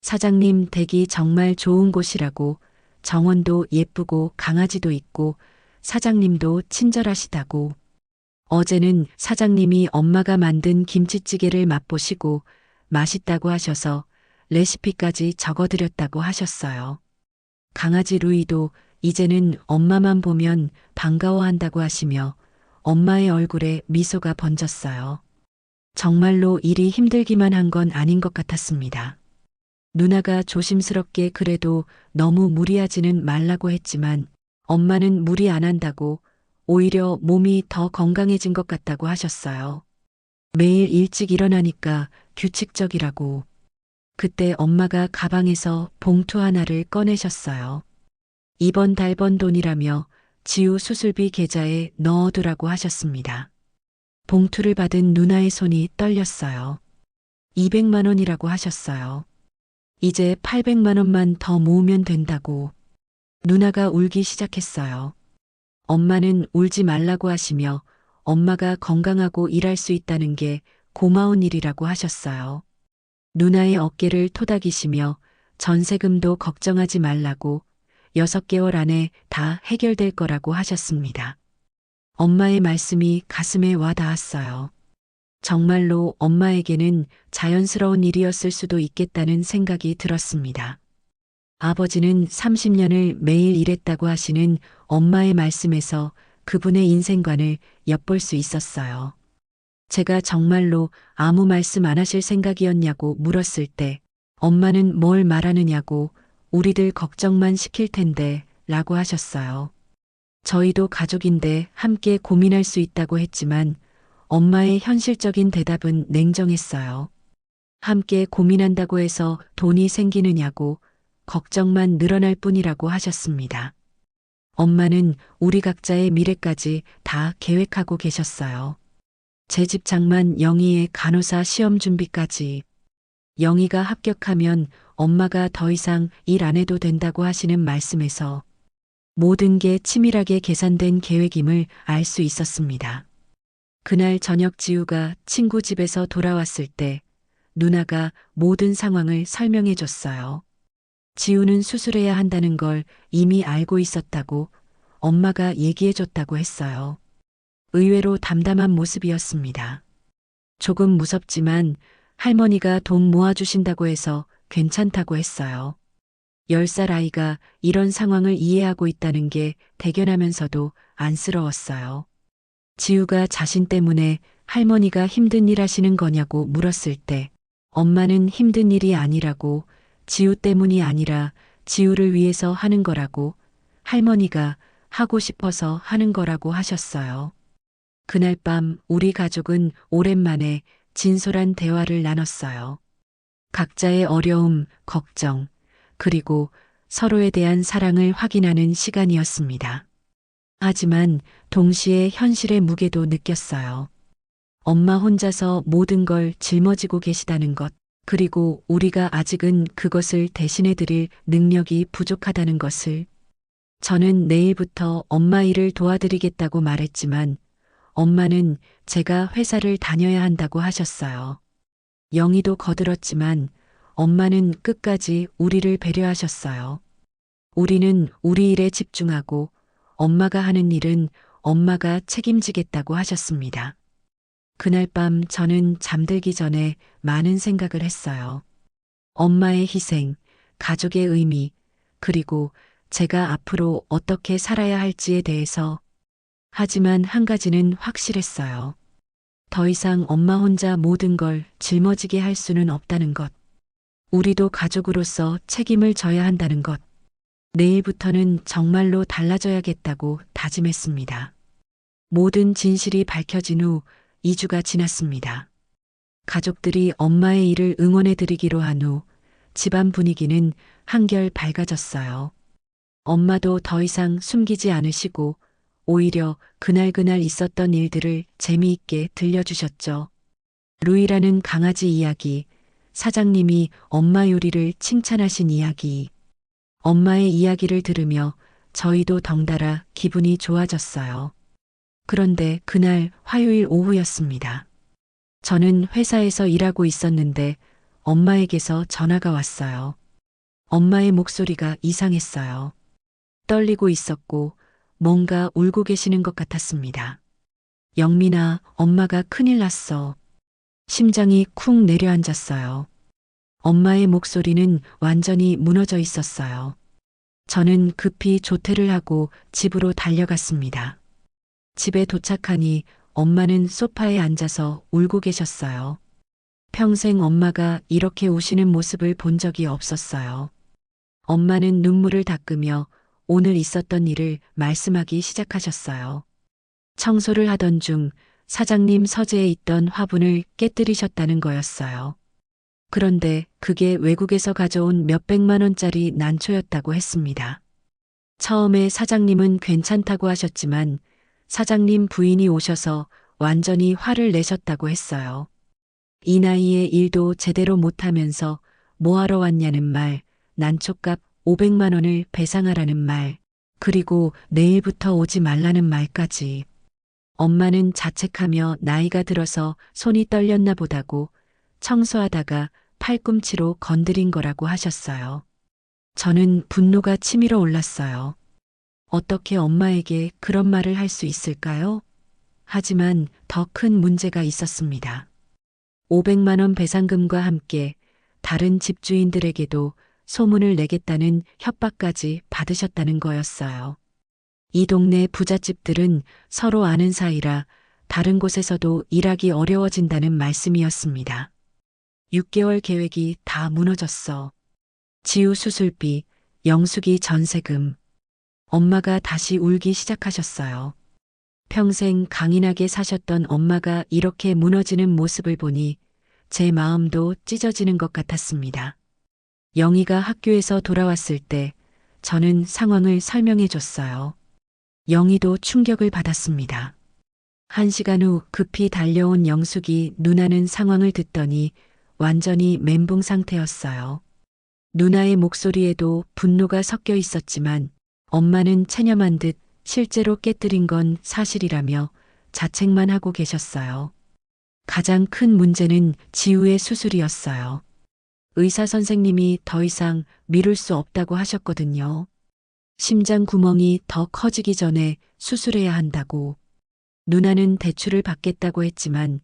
사장님 댁이 정말 좋은 곳이라고 정원도 예쁘고 강아지도 있고 사장님도 친절하시다고. 어제는 사장님이 엄마가 만든 김치찌개를 맛보시고 맛있다고 하셔서 레시피까지 적어드렸다고 하셨어요. 강아지 루이도 이제는 엄마만 보면 반가워한다고 하시며 엄마의 얼굴에 미소가 번졌어요. 정말로 일이 힘들기만 한 건 아닌 것 같았습니다. 누나가 조심스럽게 그래도 너무 무리하지는 말라고 했지만 엄마는 무리 안 한다고 오히려 몸이 더 건강해진 것 같다고 하셨어요. 매일 일찍 일어나니까 규칙적이라고. 그때 엄마가 가방에서 봉투 하나를 꺼내셨어요. 이번 달 번 돈이라며 지우 수술비 계좌에 넣어두라고 하셨습니다. 봉투를 받은 누나의 손이 떨렸어요. 200만 원이라고 하셨어요. 이제 800만 원만 더 모으면 된다고. 누나가 울기 시작했어요. 엄마는 울지 말라고 하시며 엄마가 건강하고 일할 수 있다는 게 고마운 일이라고 하셨어요. 누나의 어깨를 토닥이시며 전세금도 걱정하지 말라고 6개월 안에 다 해결될 거라고 하셨습니다. 엄마의 말씀이 가슴에 와 닿았어요. 정말로 엄마에게는 자연스러운 일이었을 수도 있겠다는 생각이 들었습니다. 아버지는 30년을 매일 일했다고 하시는 엄마의 말씀에서 그분의 인생관을 엿볼 수 있었어요. 제가 정말로 아무 말씀 안 하실 생각이었냐고 물었을 때 엄마는 뭘 말하느냐고 우리들 걱정만 시킬 텐데 라고 하셨어요. 저희도 가족인데 함께 고민할 수 있다고 했지만 엄마의 현실적인 대답은 냉정했어요. 함께 고민한다고 해서 돈이 생기느냐고 걱정만 늘어날 뿐이라고 하셨습니다. 엄마는 우리 각자의 미래까지 다 계획하고 계셨어요. 제 집 장만 영희의 간호사 시험 준비까지. 영희가 합격하면 엄마가 더 이상 일 안 해도 된다고 하시는 말씀에서 모든 게 치밀하게 계산된 계획임을 알 수 있었습니다. 그날 저녁 지우가 친구 집에서 돌아왔을 때 누나가 모든 상황을 설명해 줬어요. 지우는 수술해야 한다는 걸 이미 알고 있었다고 엄마가 얘기해 줬다고 했어요. 의외로 담담한 모습이었습니다. 조금 무섭지만 할머니가 돈 모아주신다고 해서 괜찮다고 했어요. 10살 아이가 이런 상황을 이해하고 있다는 게 대견하면서도 안쓰러웠어요. 지우가 자신 때문에 할머니가 힘든 일 하시는 거냐고 물었을 때 엄마는 힘든 일이 아니라고 지우 때문이 아니라 지우를 위해서 하는 거라고 할머니가 하고 싶어서 하는 거라고 하셨어요. 그날 밤 우리 가족은 오랜만에 진솔한 대화를 나눴어요. 각자의 어려움, 걱정, 그리고 서로에 대한 사랑을 확인하는 시간이었습니다. 하지만 동시에 현실의 무게도 느꼈어요. 엄마 혼자서 모든 걸 짊어지고 계시다는 것, 그리고 우리가 아직은 그것을 대신해 드릴 능력이 부족하다는 것을. 저는 내일부터 엄마 일을 도와드리겠다고 말했지만 엄마는 제가 회사를 다녀야 한다고 하셨어요. 영희도 거들었지만 엄마는 끝까지 우리를 배려하셨어요. 우리는 우리 일에 집중하고 엄마가 하는 일은 엄마가 책임지겠다고 하셨습니다. 그날 밤 저는 잠들기 전에 많은 생각을 했어요. 엄마의 희생, 가족의 의미, 그리고 제가 앞으로 어떻게 살아야 할지에 대해서. 하지만 한 가지는 확실했어요. 더 이상 엄마 혼자 모든 걸 짊어지게 할 수는 없다는 것. 우리도 가족으로서 책임을 져야 한다는 것. 내일부터는 정말로 달라져야겠다고 다짐했습니다. 모든 진실이 밝혀진 후 2주가 지났습니다. 가족들이 엄마의 일을 응원해 드리기로 한 후 집안 분위기는 한결 밝아졌어요. 엄마도 더 이상 숨기지 않으시고 오히려 그날그날 있었던 일들을 재미있게 들려주셨죠. 루이라는 강아지 이야기, 사장님이 엄마 요리를 칭찬하신 이야기. 엄마의 이야기를 들으며 저희도 덩달아 기분이 좋아졌어요. 그런데 그날 화요일 오후였습니다. 저는 회사에서 일하고 있었는데 엄마에게서 전화가 왔어요. 엄마의 목소리가 이상했어요. 떨리고 있었고 뭔가 울고 계시는 것 같았습니다. 영민아, 엄마가 큰일 났어. 심장이 쿵 내려앉았어요. 엄마의 목소리는 완전히 무너져 있었어요. 저는 급히 조퇴를 하고 집으로 달려갔습니다. 집에 도착하니 엄마는 소파에 앉아서 울고 계셨어요. 평생 엄마가 이렇게 우시는 모습을 본 적이 없었어요. 엄마는 눈물을 닦으며 오늘 있었던 일을 말씀하기 시작하셨어요. 청소를 하던 중 사장님 서재에 있던 화분을 깨뜨리셨다는 거였어요. 그런데 그게 외국에서 가져온 몇백만 원짜리 난초였다고 했습니다. 처음에 사장님은 괜찮다고 하셨지만 사장님 부인이 오셔서 완전히 화를 내셨다고 했어요. 이 나이에 일도 제대로 못하면서 뭐하러 왔냐는 말, 난초값 500만 원을 배상하라는 말, 그리고 내일부터 오지 말라는 말까지. 엄마는 자책하며 나이가 들어서 손이 떨렸나 보다고 청소하다가 팔꿈치로 건드린 거라고 하셨어요. 저는 분노가 치밀어 올랐어요. 어떻게 엄마에게 그런 말을 할 수 있을까요? 하지만 더 큰 문제가 있었습니다. 500만 원 배상금과 함께 다른 집주인들에게도 소문을 내겠다는 협박까지 받으셨다는 거였어요. 이 동네 부잣집들은 서로 아는 사이라 다른 곳에서도 일하기 어려워진다는 말씀이었습니다. 6개월 계획이 다 무너졌어. 지우 수술비, 영숙이 전세금. 엄마가 다시 울기 시작하셨어요. 평생 강인하게 사셨던 엄마가 이렇게 무너지는 모습을 보니 제 마음도 찢어지는 것 같았습니다. 영희가 학교에서 돌아왔을 때 저는 상황을 설명해 줬어요. 영희도 충격을 받았습니다. 1시간 후 급히 달려온 영숙이 누나는 상황을 듣더니 완전히 멘붕 상태였어요. 누나의 목소리에도 분노가 섞여 있었지만 엄마는 체념한 듯 실제로 깨뜨린 건 사실이라며 자책만 하고 계셨어요. 가장 큰 문제는 지우의 수술이었어요. 의사 선생님이 더 이상 미룰 수 없다고 하셨거든요. 심장 구멍이 더 커지기 전에 수술해야 한다고. 누나는 대출을 받겠다고 했지만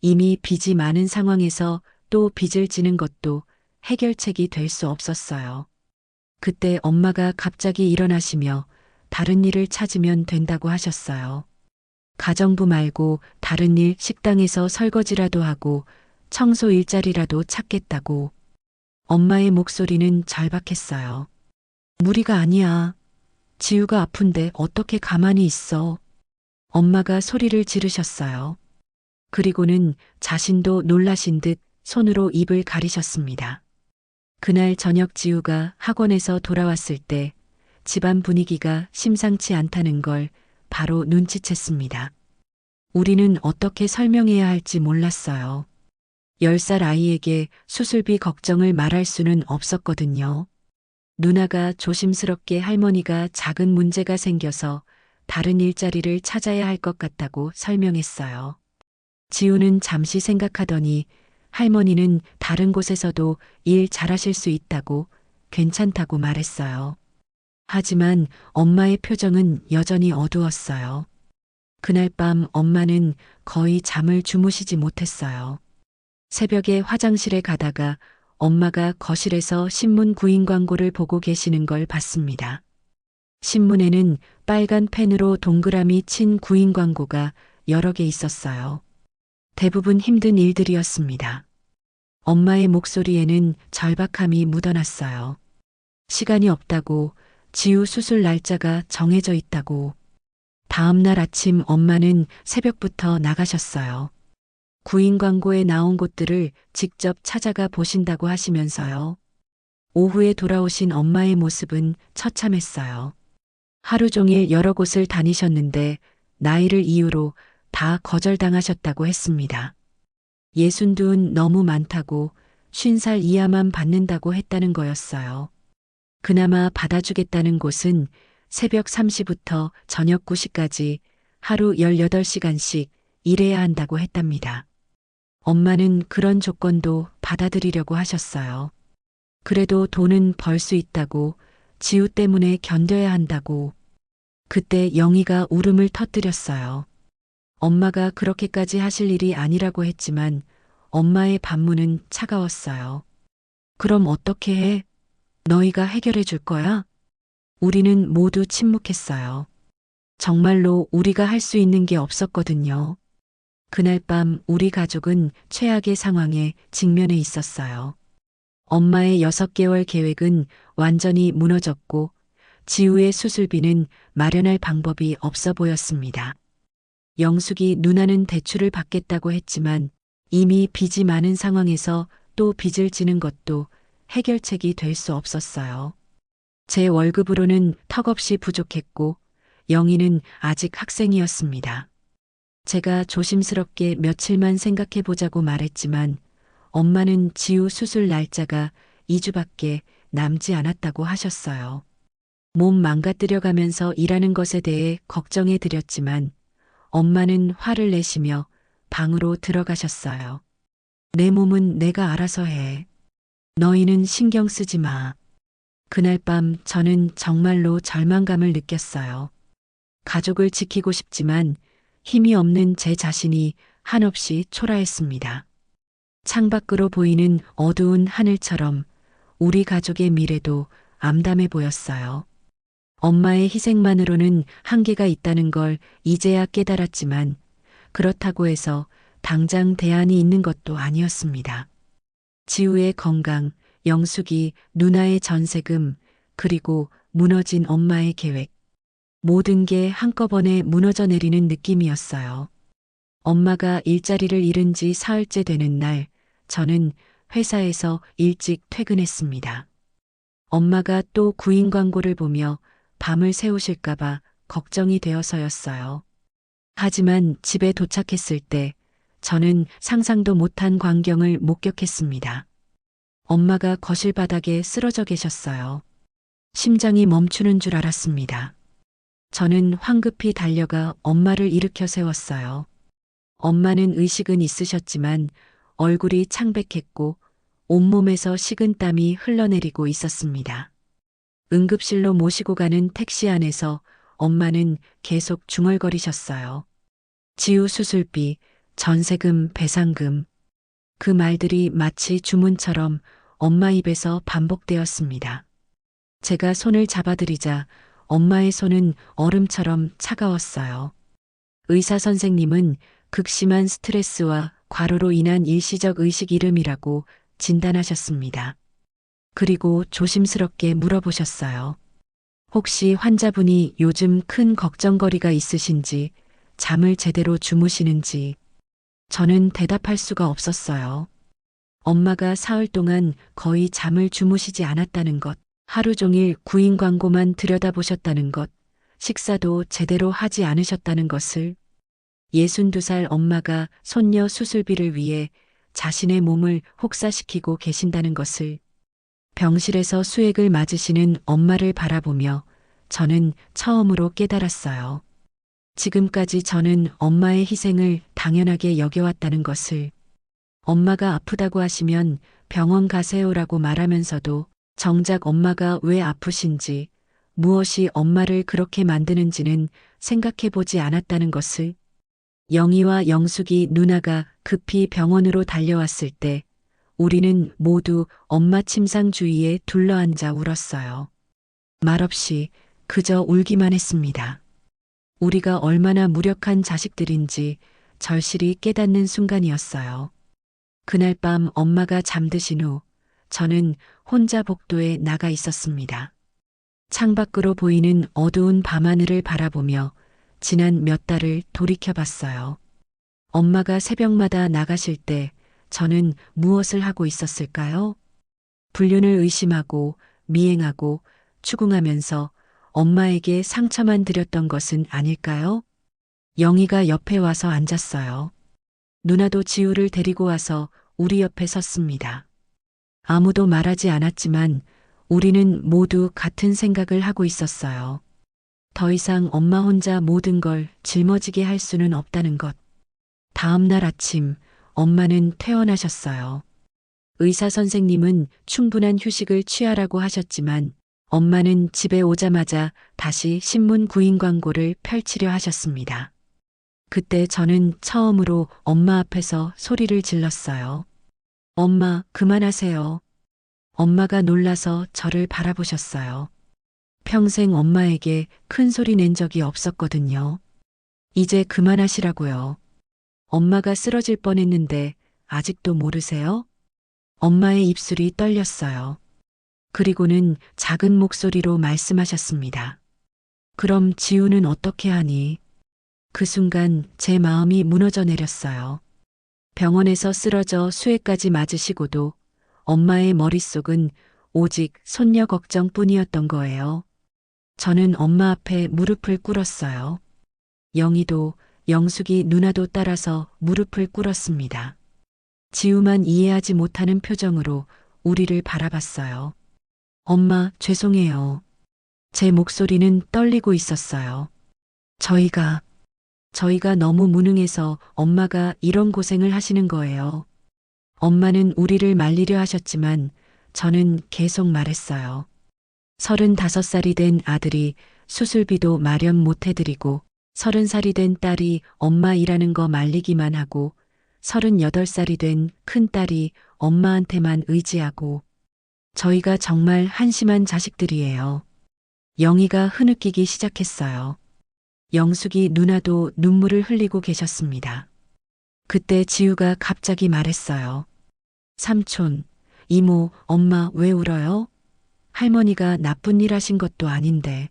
이미 빚이 많은 상황에서 또 빚을 지는 것도 해결책이 될 수 없었어요. 그때 엄마가 갑자기 일어나시며 다른 일을 찾으면 된다고 하셨어요. 가정부 말고 다른 일, 식당에서 설거지라도 하고 청소 일자리라도 찾겠다고. 엄마의 목소리는 절박했어요. 무리가 아니야. 지우가 아픈데 어떻게 가만히 있어. 엄마가 소리를 지르셨어요. 그리고는 자신도 놀라신 듯 손으로 입을 가리셨습니다. 그날 저녁 지우가 학원에서 돌아왔을 때 집안 분위기가 심상치 않다는 걸 바로 눈치챘습니다. 우리는 어떻게 설명해야 할지 몰랐어요. 10살 아이에게 수술비 걱정을 말할 수는 없었거든요. 누나가 조심스럽게 할머니가 작은 문제가 생겨서 다른 일자리를 찾아야 할 것 같다고 설명했어요. 지우는 잠시 생각하더니 할머니는 다른 곳에서도 일 잘하실 수 있다고 괜찮다고 말했어요. 하지만 엄마의 표정은 여전히 어두웠어요. 그날 밤 엄마는 거의 잠을 주무시지 못했어요. 새벽에 화장실에 가다가 엄마가 거실에서 신문 구인 광고를 보고 계시는 걸 봤습니다. 신문에는 빨간 펜으로 동그라미 친 구인 광고가 여러 개 있었어요. 대부분 힘든 일들이었습니다. 엄마의 목소리에는 절박함이 묻어났어요. 시간이 없다고, 지우 수술 날짜가 정해져 있다고. 다음 날 아침 엄마는 새벽부터 나가셨어요. 구인 광고에 나온 곳들을 직접 찾아가 보신다고 하시면서요. 오후에 돌아오신 엄마의 모습은 처참했어요. 하루 종일 여러 곳을 다니셨는데 나이를 이유로 다 거절당하셨다고 했습니다. 62은 너무 많다고 50살 이하만 받는다고 했다는 거였어요. 그나마 받아주겠다는 곳은 새벽 3시부터 저녁 9시까지 하루 18시간씩 일해야 한다고 했답니다. 엄마는 그런 조건도 받아들이려고 하셨어요. 그래도 돈은 벌 수 있다고, 지우 때문에 견뎌야 한다고. 그때 영희가 울음을 터뜨렸어요. 엄마가 그렇게까지 하실 일이 아니라고 했지만 엄마의 반문은 차가웠어요. 그럼 어떻게 해? 너희가 해결해 줄 거야? 우리는 모두 침묵했어요. 정말로 우리가 할 수 있는 게 없었거든요. 그날 밤 우리 가족은 최악의 상황에 직면해 있었어요. 엄마의 6개월 계획은 완전히 무너졌고 지우의 수술비는 마련할 방법이 없어 보였습니다. 영숙이 누나는 대출을 받겠다고 했지만 이미 빚이 많은 상황에서 또 빚을 지는 것도 해결책이 될 수 없었어요. 제 월급으로는 턱없이 부족했고 영희는 아직 학생이었습니다. 제가 조심스럽게 며칠만 생각해 보자고 말했지만 엄마는 지우 수술 날짜가 2주밖에 남지 않았다고 하셨어요. 몸 망가뜨려가면서 일하는 것에 대해 걱정해 드렸지만 엄마는 화를 내시며 방으로 들어가셨어요. 내 몸은 내가 알아서 해. 너희는 신경 쓰지 마. 그날 밤 저는 정말로 절망감을 느꼈어요. 가족을 지키고 싶지만 힘이 없는 제 자신이 한없이 초라했습니다. 창밖으로 보이는 어두운 하늘처럼 우리 가족의 미래도 암담해 보였어요. 엄마의 희생만으로는 한계가 있다는 걸 이제야 깨달았지만 그렇다고 해서 당장 대안이 있는 것도 아니었습니다. 지우의 건강, 영숙이, 누나의 전세금, 그리고 무너진 엄마의 계획. 모든 게 한꺼번에 무너져 내리는 느낌이었어요. 엄마가 일자리를 잃은 지 사흘째 되는 날, 저는 회사에서 일찍 퇴근했습니다. 엄마가 또 구인 광고를 보며 밤을 새우실까봐 걱정이 되어서였어요. 하지만 집에 도착했을 때 저는 상상도 못한 광경을 목격했습니다. 엄마가 거실 바닥에 쓰러져 계셨어요. 심장이 멈추는 줄 알았습니다. 저는 황급히 달려가 엄마를 일으켜 세웠어요. 엄마는 의식은 있으셨지만 얼굴이 창백했고 온몸에서 식은땀이 흘러내리고 있었습니다. 응급실로 모시고 가는 택시 안에서 엄마는 계속 중얼거리셨어요. 지우 수술비, 전세금, 배상금. 그 말들이 마치 주문처럼 엄마 입에서 반복되었습니다. 제가 손을 잡아드리자 엄마의 손은 얼음처럼 차가웠어요. 의사 선생님은 극심한 스트레스와 과로로 인한 일시적 의식 잃음이라고 진단하셨습니다. 그리고 조심스럽게 물어보셨어요. 혹시 환자분이 요즘 큰 걱정거리가 있으신지, 잠을 제대로 주무시는지. 저는 대답할 수가 없었어요. 엄마가 사흘 동안 거의 잠을 주무시지 않았다는 것, 하루 종일 구인 광고만 들여다보셨다는 것, 식사도 제대로 하지 않으셨다는 것을, 62살 엄마가 손녀 수술비를 위해 자신의 몸을 혹사시키고 계신다는 것을, 병실에서 수액을 맞으시는 엄마를 바라보며 저는 처음으로 깨달았어요. 지금까지 저는 엄마의 희생을 당연하게 여겨왔다는 것을, 엄마가 아프다고 하시면 병원 가세요라고 말하면서도 정작 엄마가 왜 아프신지, 무엇이 엄마를 그렇게 만드는지는 생각해 보지 않았다는 것을, 영희와 영숙이 누나가 급히 병원으로 달려왔을 때 우리는 모두 엄마 침상 주위에 둘러앉아 울었어요. 말없이 그저 울기만 했습니다. 우리가 얼마나 무력한 자식들인지 절실히 깨닫는 순간이었어요. 그날 밤 엄마가 잠드신 후 저는 혼자 복도에 나가 있었습니다. 창밖으로 보이는 어두운 밤하늘을 바라보며 지난 몇 달을 돌이켜봤어요. 엄마가 새벽마다 나가실 때 저는 무엇을 하고 있었을까요? 불륜을 의심하고 미행하고 추궁하면서 엄마에게 상처만 드렸던 것은 아닐까요? 영희가 옆에 와서 앉았어요. 누나도 지우를 데리고 와서 우리 옆에 섰습니다. 아무도 말하지 않았지만 우리는 모두 같은 생각을 하고 있었어요. 더 이상 엄마 혼자 모든 걸 짊어지게 할 수는 없다는 것. 다음 날 아침 엄마는 퇴원하셨어요. 의사 선생님은 충분한 휴식을 취하라고 하셨지만 엄마는 집에 오자마자 다시 신문 구인 광고를 펼치려 하셨습니다. 그때 저는 처음으로 엄마 앞에서 소리를 질렀어요. 엄마, 그만하세요. 엄마가 놀라서 저를 바라보셨어요. 평생 엄마에게 큰 소리 낸 적이 없었거든요. 이제 그만하시라고요. 엄마가 쓰러질 뻔했는데 아직도 모르세요? 엄마의 입술이 떨렸어요. 그리고는 작은 목소리로 말씀하셨습니다. 그럼 지우는 어떻게 하니? 그 순간 제 마음이 무너져 내렸어요. 병원에서 쓰러져 수액까지 맞으시고도 엄마의 머릿속은 오직 손녀 걱정뿐이었던 거예요. 저는 엄마 앞에 무릎을 꿇었어요. 영희도 영숙이 누나도 따라서 무릎을 꿇었습니다. 지우만 이해하지 못하는 표정으로 우리를 바라봤어요. 엄마, 죄송해요. 제 목소리는 떨리고 있었어요. 저희가 너무 무능해서 엄마가 이런 고생을 하시는 거예요. 엄마는 우리를 말리려 하셨지만 저는 계속 말했어요. 35살이 된 아들이 수술비도 마련 못 해드리고 30살이 된 딸이 엄마 일하는 거 말리기만 하고 38살이 된 큰딸이 엄마한테만 의지하고 저희가 정말 한심한 자식들이에요. 영희가 흐느끼기 시작했어요. 영숙이 누나도 눈물을 흘리고 계셨습니다. 그때 지우가 갑자기 말했어요. 삼촌, 이모, 엄마 왜 울어요? 할머니가 나쁜 일 하신 것도 아닌데.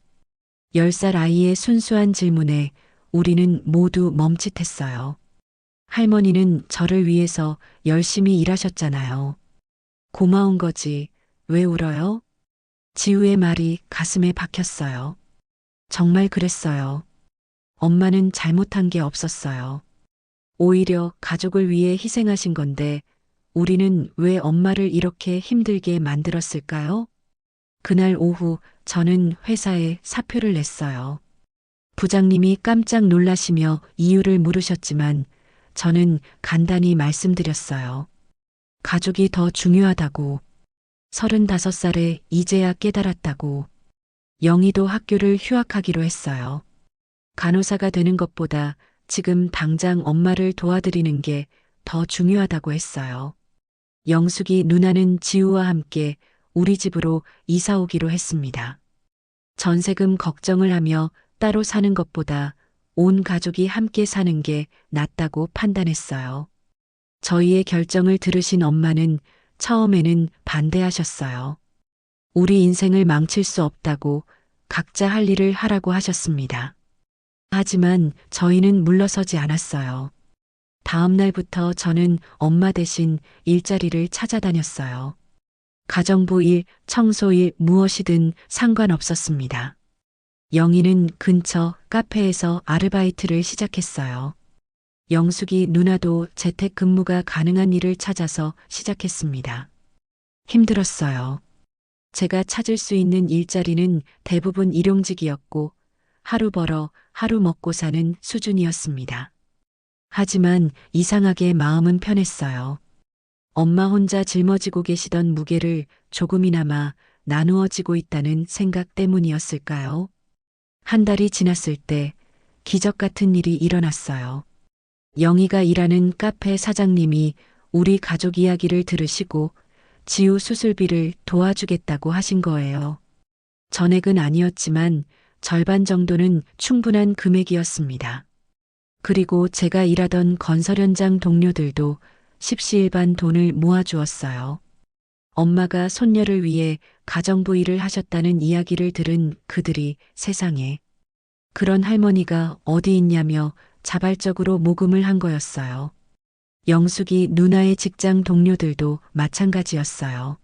10살 아이의 순수한 질문에 우리는 모두 멈칫했어요. 할머니는 저를 위해서 열심히 일하셨잖아요. 고마운 거지. 왜 울어요? 지우의 말이 가슴에 박혔어요. 정말 그랬어요. 엄마는 잘못한 게 없었어요. 오히려 가족을 위해 희생하신 건데 우리는 왜 엄마를 이렇게 힘들게 만들었을까요? 그날 오후 저는 회사에 사표를 냈어요. 부장님이 깜짝 놀라시며 이유를 물으셨지만 저는 간단히 말씀드렸어요. 가족이 더 중요하다고. 35살에 이제야 깨달았다고. 영희도 학교를 휴학하기로 했어요. 간호사가 되는 것보다 지금 당장 엄마를 도와드리는 게 더 중요하다고 했어요. 영숙이 누나는 지우와 함께 우리 집으로 이사 오기로 했습니다. 전세금 걱정을 하며 따로 사는 것보다 온 가족이 함께 사는 게 낫다고 판단했어요. 저희의 결정을 들으신 엄마는 처음에는 반대하셨어요. 우리 인생을 망칠 수 없다고 각자 할 일을 하라고 하셨습니다. 하지만 저희는 물러서지 않았어요. 다음 날부터 저는 엄마 대신 일자리를 찾아다녔어요. 가정부 일, 청소 일 무엇이든 상관없었습니다. 영희는 근처 카페에서 아르바이트를 시작했어요. 영숙이 누나도 재택근무가 가능한 일을 찾아서 시작했습니다. 힘들었어요. 제가 찾을 수 있는 일자리는 대부분 일용직이었고 하루 벌어 하루 먹고 사는 수준이었습니다. 하지만 이상하게 마음은 편했어요. 엄마 혼자 짊어지고 계시던 무게를 조금이나마 나누어지고 있다는 생각 때문이었을까요? 한 달이 지났을 때 기적 같은 일이 일어났어요. 영희가 일하는 카페 사장님이 우리 가족 이야기를 들으시고 지우 수술비를 도와주겠다고 하신 거예요. 전액은 아니었지만 절반 정도는 충분한 금액이었습니다. 그리고 제가 일하던 건설 현장 동료들도 십시일반 돈을 모아주었어요. 엄마가 손녀를 위해 가정부 일을 하셨다는 이야기를 들은 그들이 세상에 그런 할머니가 어디 있냐며 자발적으로 모금을 한 거였어요. 영숙이 누나의 직장 동료들도 마찬가지였어요.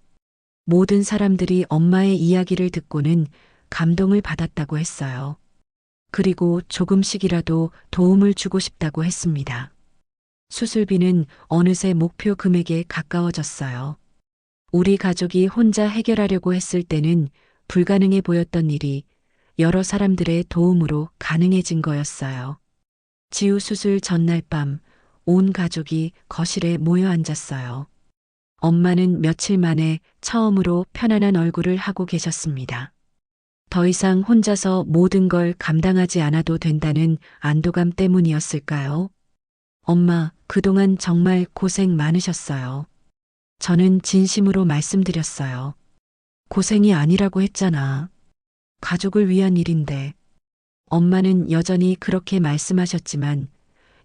모든 사람들이 엄마의 이야기를 듣고는 감동을 받았다고 했어요. 그리고 조금씩이라도 도움을 주고 싶다고 했습니다. 수술비는 어느새 목표 금액에 가까워졌어요. 우리 가족이 혼자 해결하려고 했을 때는 불가능해 보였던 일이 여러 사람들의 도움으로 가능해진 거였어요. 지우 수술 전날 밤 온 가족이 거실에 모여 앉았어요. 엄마는 며칠 만에 처음으로 편안한 얼굴을 하고 계셨습니다. 더 이상 혼자서 모든 걸 감당하지 않아도 된다는 안도감 때문이었을까요? 엄마, 그동안 정말 고생 많으셨어요. 저는 진심으로 말씀드렸어요. 고생이 아니라고 했잖아. 가족을 위한 일인데. 엄마는 여전히 그렇게 말씀하셨지만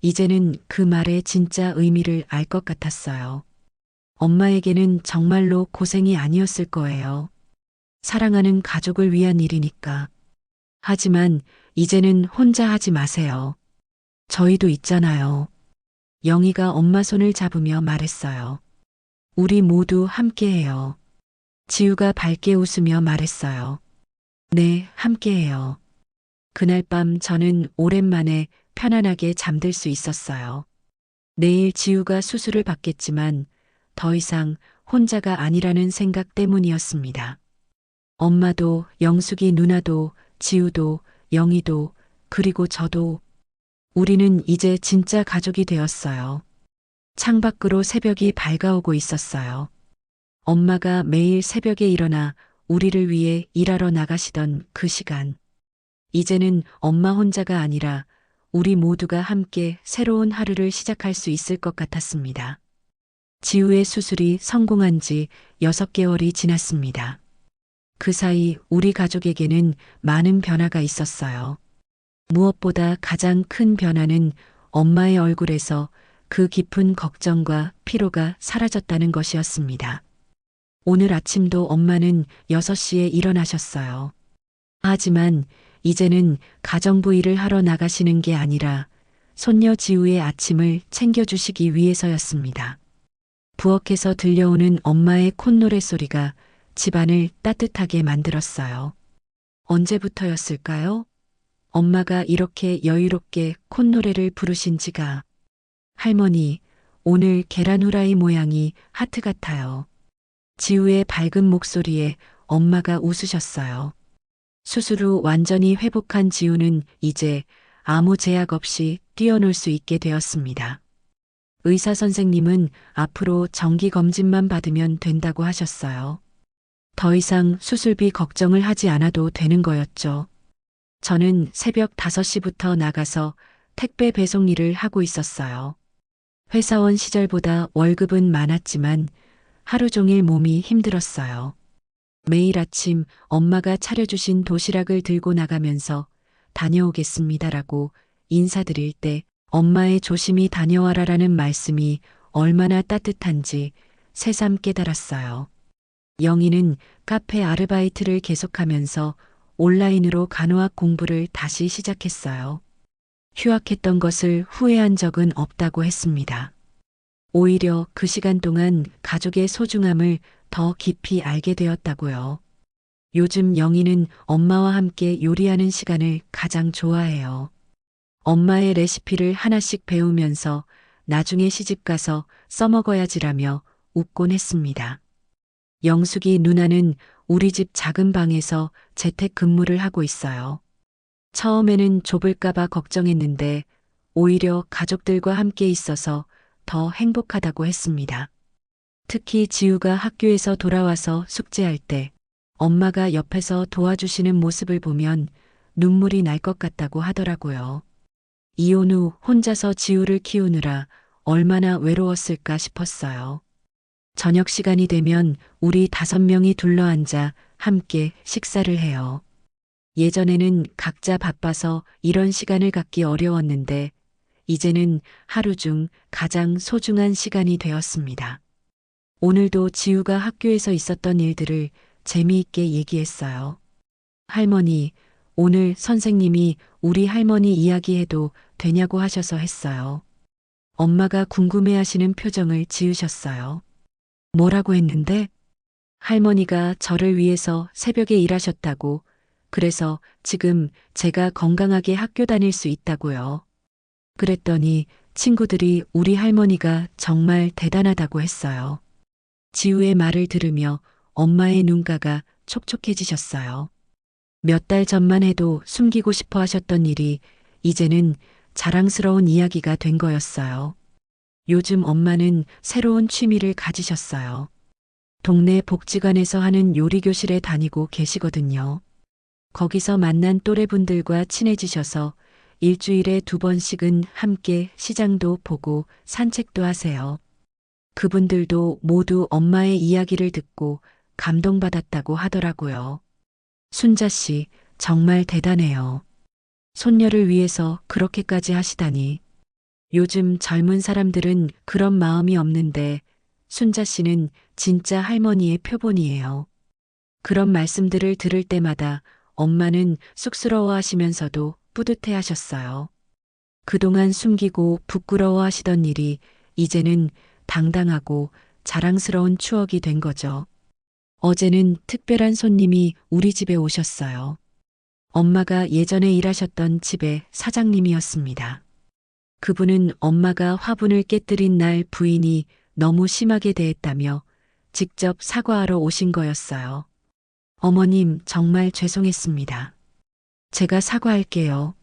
이제는 그 말의 진짜 의미를 알 것 같았어요. 엄마에게는 정말로 고생이 아니었을 거예요. 사랑하는 가족을 위한 일이니까. 하지만 이제는 혼자 하지 마세요. 저희도 있잖아요. 영희가 엄마 손을 잡으며 말했어요. 우리 모두 함께해요. 지우가 밝게 웃으며 말했어요. 네, 함께해요. 그날 밤 저는 오랜만에 편안하게 잠들 수 있었어요. 내일 지우가 수술을 받겠지만 더 이상 혼자가 아니라는 생각 때문이었습니다. 엄마도, 영숙이 누나도, 지우도, 영희도, 그리고 저도 우리는 이제 진짜 가족이 되었어요. 창밖으로 새벽이 밝아오고 있었어요. 엄마가 매일 새벽에 일어나 우리를 위해 일하러 나가시던 그 시간. 이제는 엄마 혼자가 아니라 우리 모두가 함께 새로운 하루를 시작할 수 있을 것 같았습니다. 지우의 수술이 성공한 지 6개월이 지났습니다. 그 사이 우리 가족에게는 많은 변화가 있었어요. 무엇보다 가장 큰 변화는 엄마의 얼굴에서 그 깊은 걱정과 피로가 사라졌다는 것이었습니다. 오늘 아침도 엄마는 6시에 일어나셨어요. 하지만 이제는 가정부 일을 하러 나가시는 게 아니라 손녀 지우의 아침을 챙겨주시기 위해서였습니다. 부엌에서 들려오는 엄마의 콧노래 소리가 집안을 따뜻하게 만들었어요. 언제부터였을까요? 엄마가 이렇게 여유롭게 콧노래를 부르신 지가. 할머니, 오늘 계란 후라이 모양이 하트 같아요. 지우의 밝은 목소리에 엄마가 웃으셨어요. 수술 후 완전히 회복한 지우는 이제 아무 제약 없이 뛰어놀 수 있게 되었습니다. 의사 선생님은 앞으로 정기 검진만 받으면 된다고 하셨어요. 더 이상 수술비 걱정을 하지 않아도 되는 거였죠. 저는 새벽 5시부터 나가서 택배 배송 일을 하고 있었어요. 회사원 시절보다 월급은 많았지만 하루 종일 몸이 힘들었어요. 매일 아침 엄마가 차려주신 도시락을 들고 나가면서 다녀오겠습니다라고 인사드릴 때 엄마의 조심히 다녀와라라는 말씀이 얼마나 따뜻한지 새삼 깨달았어요. 영희는 카페 아르바이트를 계속하면서 온라인으로 간호학 공부를 다시 시작했어요. 휴학했던 것을 후회한 적은 없다고 했습니다. 오히려 그 시간 동안 가족의 소중함을 더 깊이 알게 되었다고요. 요즘 영희는 엄마와 함께 요리하는 시간을 가장 좋아해요. 엄마의 레시피를 하나씩 배우면서 나중에 시집 가서 써먹어야지라며 웃곤 했습니다. 영숙이 누나는 우리 집 작은 방에서 재택 근무를 하고 있어요. 처음에는 좁을까봐 걱정했는데 오히려 가족들과 함께 있어서 더 행복하다고 했습니다. 특히 지우가 학교에서 돌아와서 숙제할 때 엄마가 옆에서 도와주시는 모습을 보면 눈물이 날 것 같다고 하더라고요. 이혼 후 혼자서 지우를 키우느라 얼마나 외로웠을까 싶었어요. 저녁 시간이 되면 우리 5명이 둘러앉아 함께 식사를 해요. 예전에는 각자 바빠서 이런 시간을 갖기 어려웠는데 이제는 하루 중 가장 소중한 시간이 되었습니다. 오늘도 지우가 학교에서 있었던 일들을 재미있게 얘기했어요. 할머니, 오늘 선생님이 우리 할머니 이야기해도 되냐고 하셔서 했어요. 엄마가 궁금해하시는 표정을 지으셨어요. 뭐라고 했는데? 할머니가 저를 위해서 새벽에 일하셨다고, 그래서 지금 제가 건강하게 학교 다닐 수 있다고요. 그랬더니 친구들이 우리 할머니가 정말 대단하다고 했어요. 지우의 말을 들으며 엄마의 눈가가 촉촉해지셨어요. 몇 달 전만 해도 숨기고 싶어 하셨던 일이 이제는 자랑스러운 이야기가 된 거였어요. 요즘 엄마는 새로운 취미를 가지셨어요. 동네 복지관에서 하는 요리교실에 다니고 계시거든요. 거기서 만난 또래분들과 친해지셔서 일주일에 2번씩은 함께 시장도 보고 산책도 하세요. 그분들도 모두 엄마의 이야기를 듣고 감동받았다고 하더라고요. 순자 씨, 정말 대단해요. 손녀를 위해서 그렇게까지 하시다니. 요즘 젊은 사람들은 그런 마음이 없는데 순자 씨는 진짜 할머니의 표본이에요. 그런 말씀들을 들을 때마다 엄마는 쑥스러워 하시면서도 뿌듯해 하셨어요. 그동안 숨기고 부끄러워 하시던 일이 이제는 당당하고 자랑스러운 추억이 된 거죠. 어제는 특별한 손님이 우리 집에 오셨어요. 엄마가 예전에 일하셨던 집의 사장님이었습니다. 그분은 엄마가 화분을 깨뜨린 날 부인이 너무 심하게 대했다며 직접 사과하러 오신 거였어요. 어머님, 정말 죄송했습니다. 제가 사과할게요.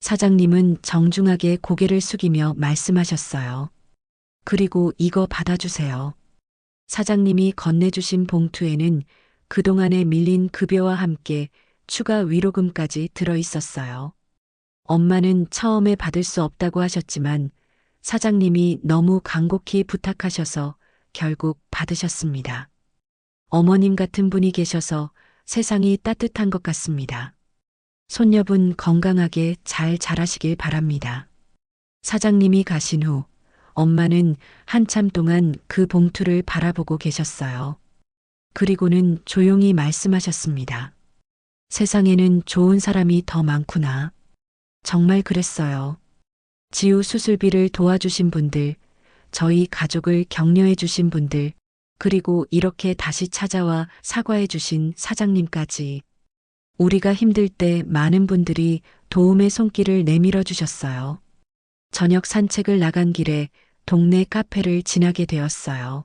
사장님은 정중하게 고개를 숙이며 말씀하셨어요. 그리고 이거 받아주세요. 사장님이 건네주신 봉투에는 그동안에 밀린 급여와 함께 추가 위로금까지 들어 있었어요. 엄마는 처음에 받을 수 없다고 하셨지만 사장님이 너무 간곡히 부탁하셔서 결국 받으셨습니다. 어머님 같은 분이 계셔서 세상이 따뜻한 것 같습니다. 손녀분 건강하게 잘 자라시길 바랍니다. 사장님이 가신 후 엄마는 한참 동안 그 봉투를 바라보고 계셨어요. 그리고는 조용히 말씀하셨습니다. 세상에는 좋은 사람이 더 많구나. 정말 그랬어요. 지우 수술비를 도와주신 분들, 저희 가족을 격려해 주신 분들, 그리고 이렇게 다시 찾아와 사과해 주신 사장님까지. 우리가 힘들 때 많은 분들이 도움의 손길을 내밀어 주셨어요. 저녁 산책을 나간 길에 동네 카페를 지나게 되었어요.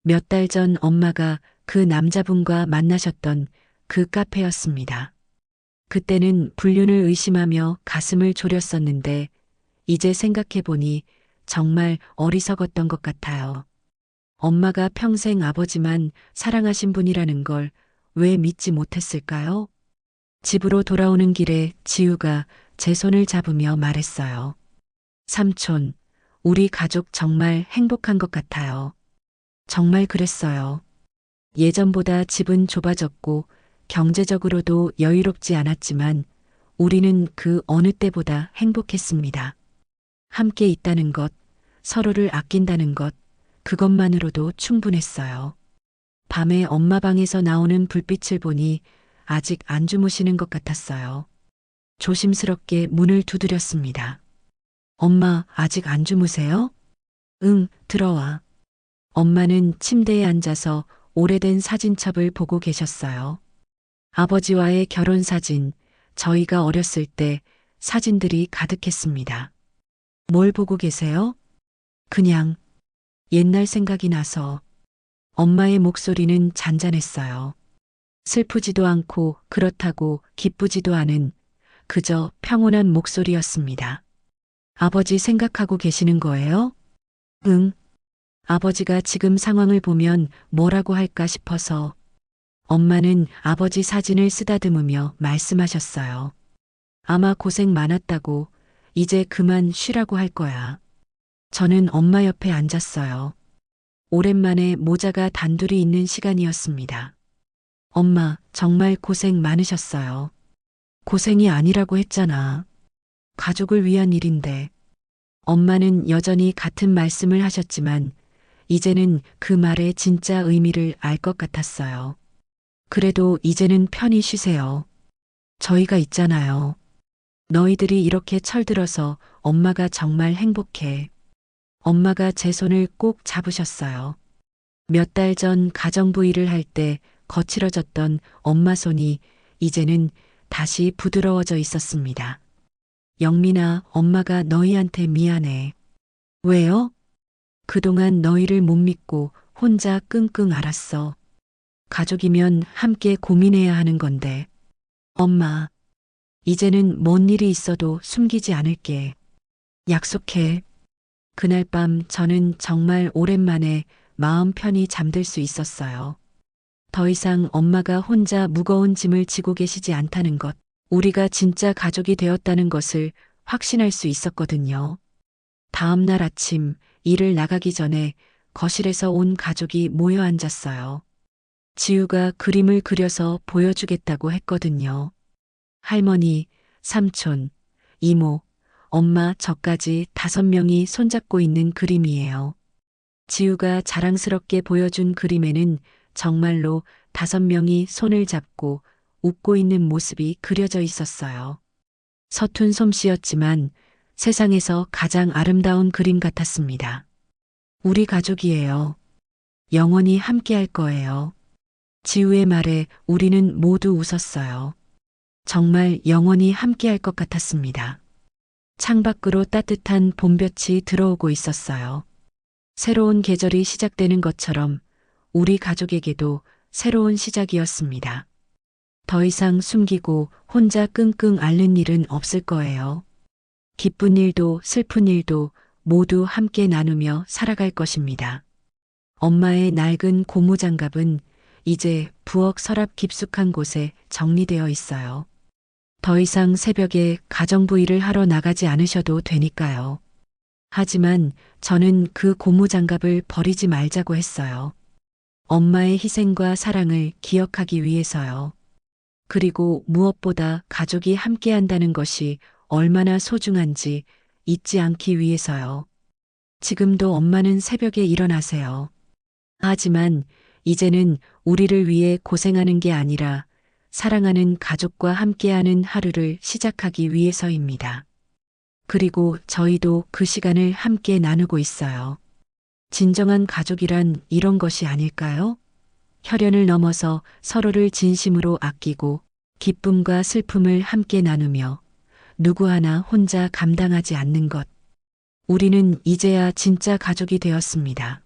몇 달 전 엄마가 그 남자분과 만나셨던 그 카페였습니다. 그때는 불륜을 의심하며 가슴을 졸였었는데 이제 생각해보니 정말 어리석었던 것 같아요. 엄마가 평생 아버지만 사랑하신 분이라는 걸 왜 믿지 못했을까요? 집으로 돌아오는 길에 지우가 제 손을 잡으며 말했어요. 삼촌, 우리 가족 정말 행복한 것 같아요. 정말 그랬어요. 예전보다 집은 좁아졌고 경제적으로도 여유롭지 않았지만 우리는 그 어느 때보다 행복했습니다. 함께 있다는 것, 서로를 아낀다는 것, 그것만으로도 충분했어요. 밤에 엄마 방에서 나오는 불빛을 보니 아직 안 주무시는 것 같았어요. 조심스럽게 문을 두드렸습니다. 엄마, 아직 안 주무세요? 응, 들어와. 엄마는 침대에 앉아서 오래된 사진첩을 보고 계셨어요. 아버지와의 결혼 사진, 저희가 어렸을 때 사진들이 가득했습니다. 뭘 보고 계세요? 그냥 옛날 생각이 나서. 엄마의 목소리는 잔잔했어요. 슬프지도 않고 그렇다고 기쁘지도 않은 그저 평온한 목소리였습니다. 아버지 생각하고 계시는 거예요? 응. 아버지가 지금 상황을 보면 뭐라고 할까 싶어서. 엄마는 아버지 사진을 쓰다듬으며 말씀하셨어요. 아마 고생 많았다고, 이제 그만 쉬라고 할 거야. 저는 엄마 옆에 앉았어요. 오랜만에 모자가 단둘이 있는 시간이었습니다. 엄마, 정말 고생 많으셨어요. 고생이 아니라고 했잖아. 가족을 위한 일인데. 엄마는 여전히 같은 말씀을 하셨지만, 이제는 그 말의 진짜 의미를 알 것 같았어요. 그래도 이제는 편히 쉬세요. 저희가 있잖아요. 너희들이 이렇게 철들어서 엄마가 정말 행복해. 엄마가 제 손을 꼭 잡으셨어요. 몇 달 전 가정부 일을 할 때 거칠어졌던 엄마 손이 이제는 다시 부드러워져 있었습니다. 영민아, 엄마가 너희한테 미안해. 왜요? 그동안 너희를 못 믿고 혼자 끙끙 앓았어. 가족이면 함께 고민해야 하는 건데. 엄마, 이제는 뭔 일이 있어도 숨기지 않을게. 약속해. 그날 밤 저는 정말 오랜만에 마음 편히 잠들 수 있었어요. 더 이상 엄마가 혼자 무거운 짐을 지고 계시지 않다는 것, 우리가 진짜 가족이 되었다는 것을 확신할 수 있었거든요. 다음 날 아침 일을 나가기 전에 거실에서 온 가족이 모여 앉았어요. 지우가 그림을 그려서 보여주겠다고 했거든요. 할머니, 삼촌, 이모, 엄마, 저까지 5명이 손잡고 있는 그림이에요. 지우가 자랑스럽게 보여준 그림에는 정말로 5명이 손을 잡고 웃고 있는 모습이 그려져 있었어요. 서툰 솜씨였지만 세상에서 가장 아름다운 그림 같았습니다. 우리 가족이에요. 영원히 함께 할 거예요. 지우의 말에 우리는 모두 웃었어요. 정말 영원히 함께 할 것 같았습니다. 창밖으로 따뜻한 봄볕이 들어오고 있었어요. 새로운 계절이 시작되는 것처럼 우리 가족에게도 새로운 시작이었습니다. 더 이상 숨기고 혼자 끙끙 앓는 일은 없을 거예요. 기쁜 일도 슬픈 일도 모두 함께 나누며 살아갈 것입니다. 엄마의 낡은 고무장갑은 이제 부엌 서랍 깊숙한 곳에 정리되어 있어요. 더 이상 새벽에 가정부 일을 하러 나가지 않으셔도 되니까요. 하지만 저는 그 고무장갑을 버리지 말자고 했어요. 엄마의 희생과 사랑을 기억하기 위해서요. 그리고 무엇보다 가족이 함께한다는 것이 얼마나 소중한지 잊지 않기 위해서요. 지금도 엄마는 새벽에 일어나세요. 하지만 이제는 우리를 위해 고생하는 게 아니라 사랑하는 가족과 함께하는 하루를 시작하기 위해서입니다. 그리고 저희도 그 시간을 함께 나누고 있어요. 진정한 가족이란 이런 것이 아닐까요? 혈연을 넘어서 서로를 진심으로 아끼고 기쁨과 슬픔을 함께 나누며 누구 하나 혼자 감당하지 않는 것. 우리는 이제야 진짜 가족이 되었습니다.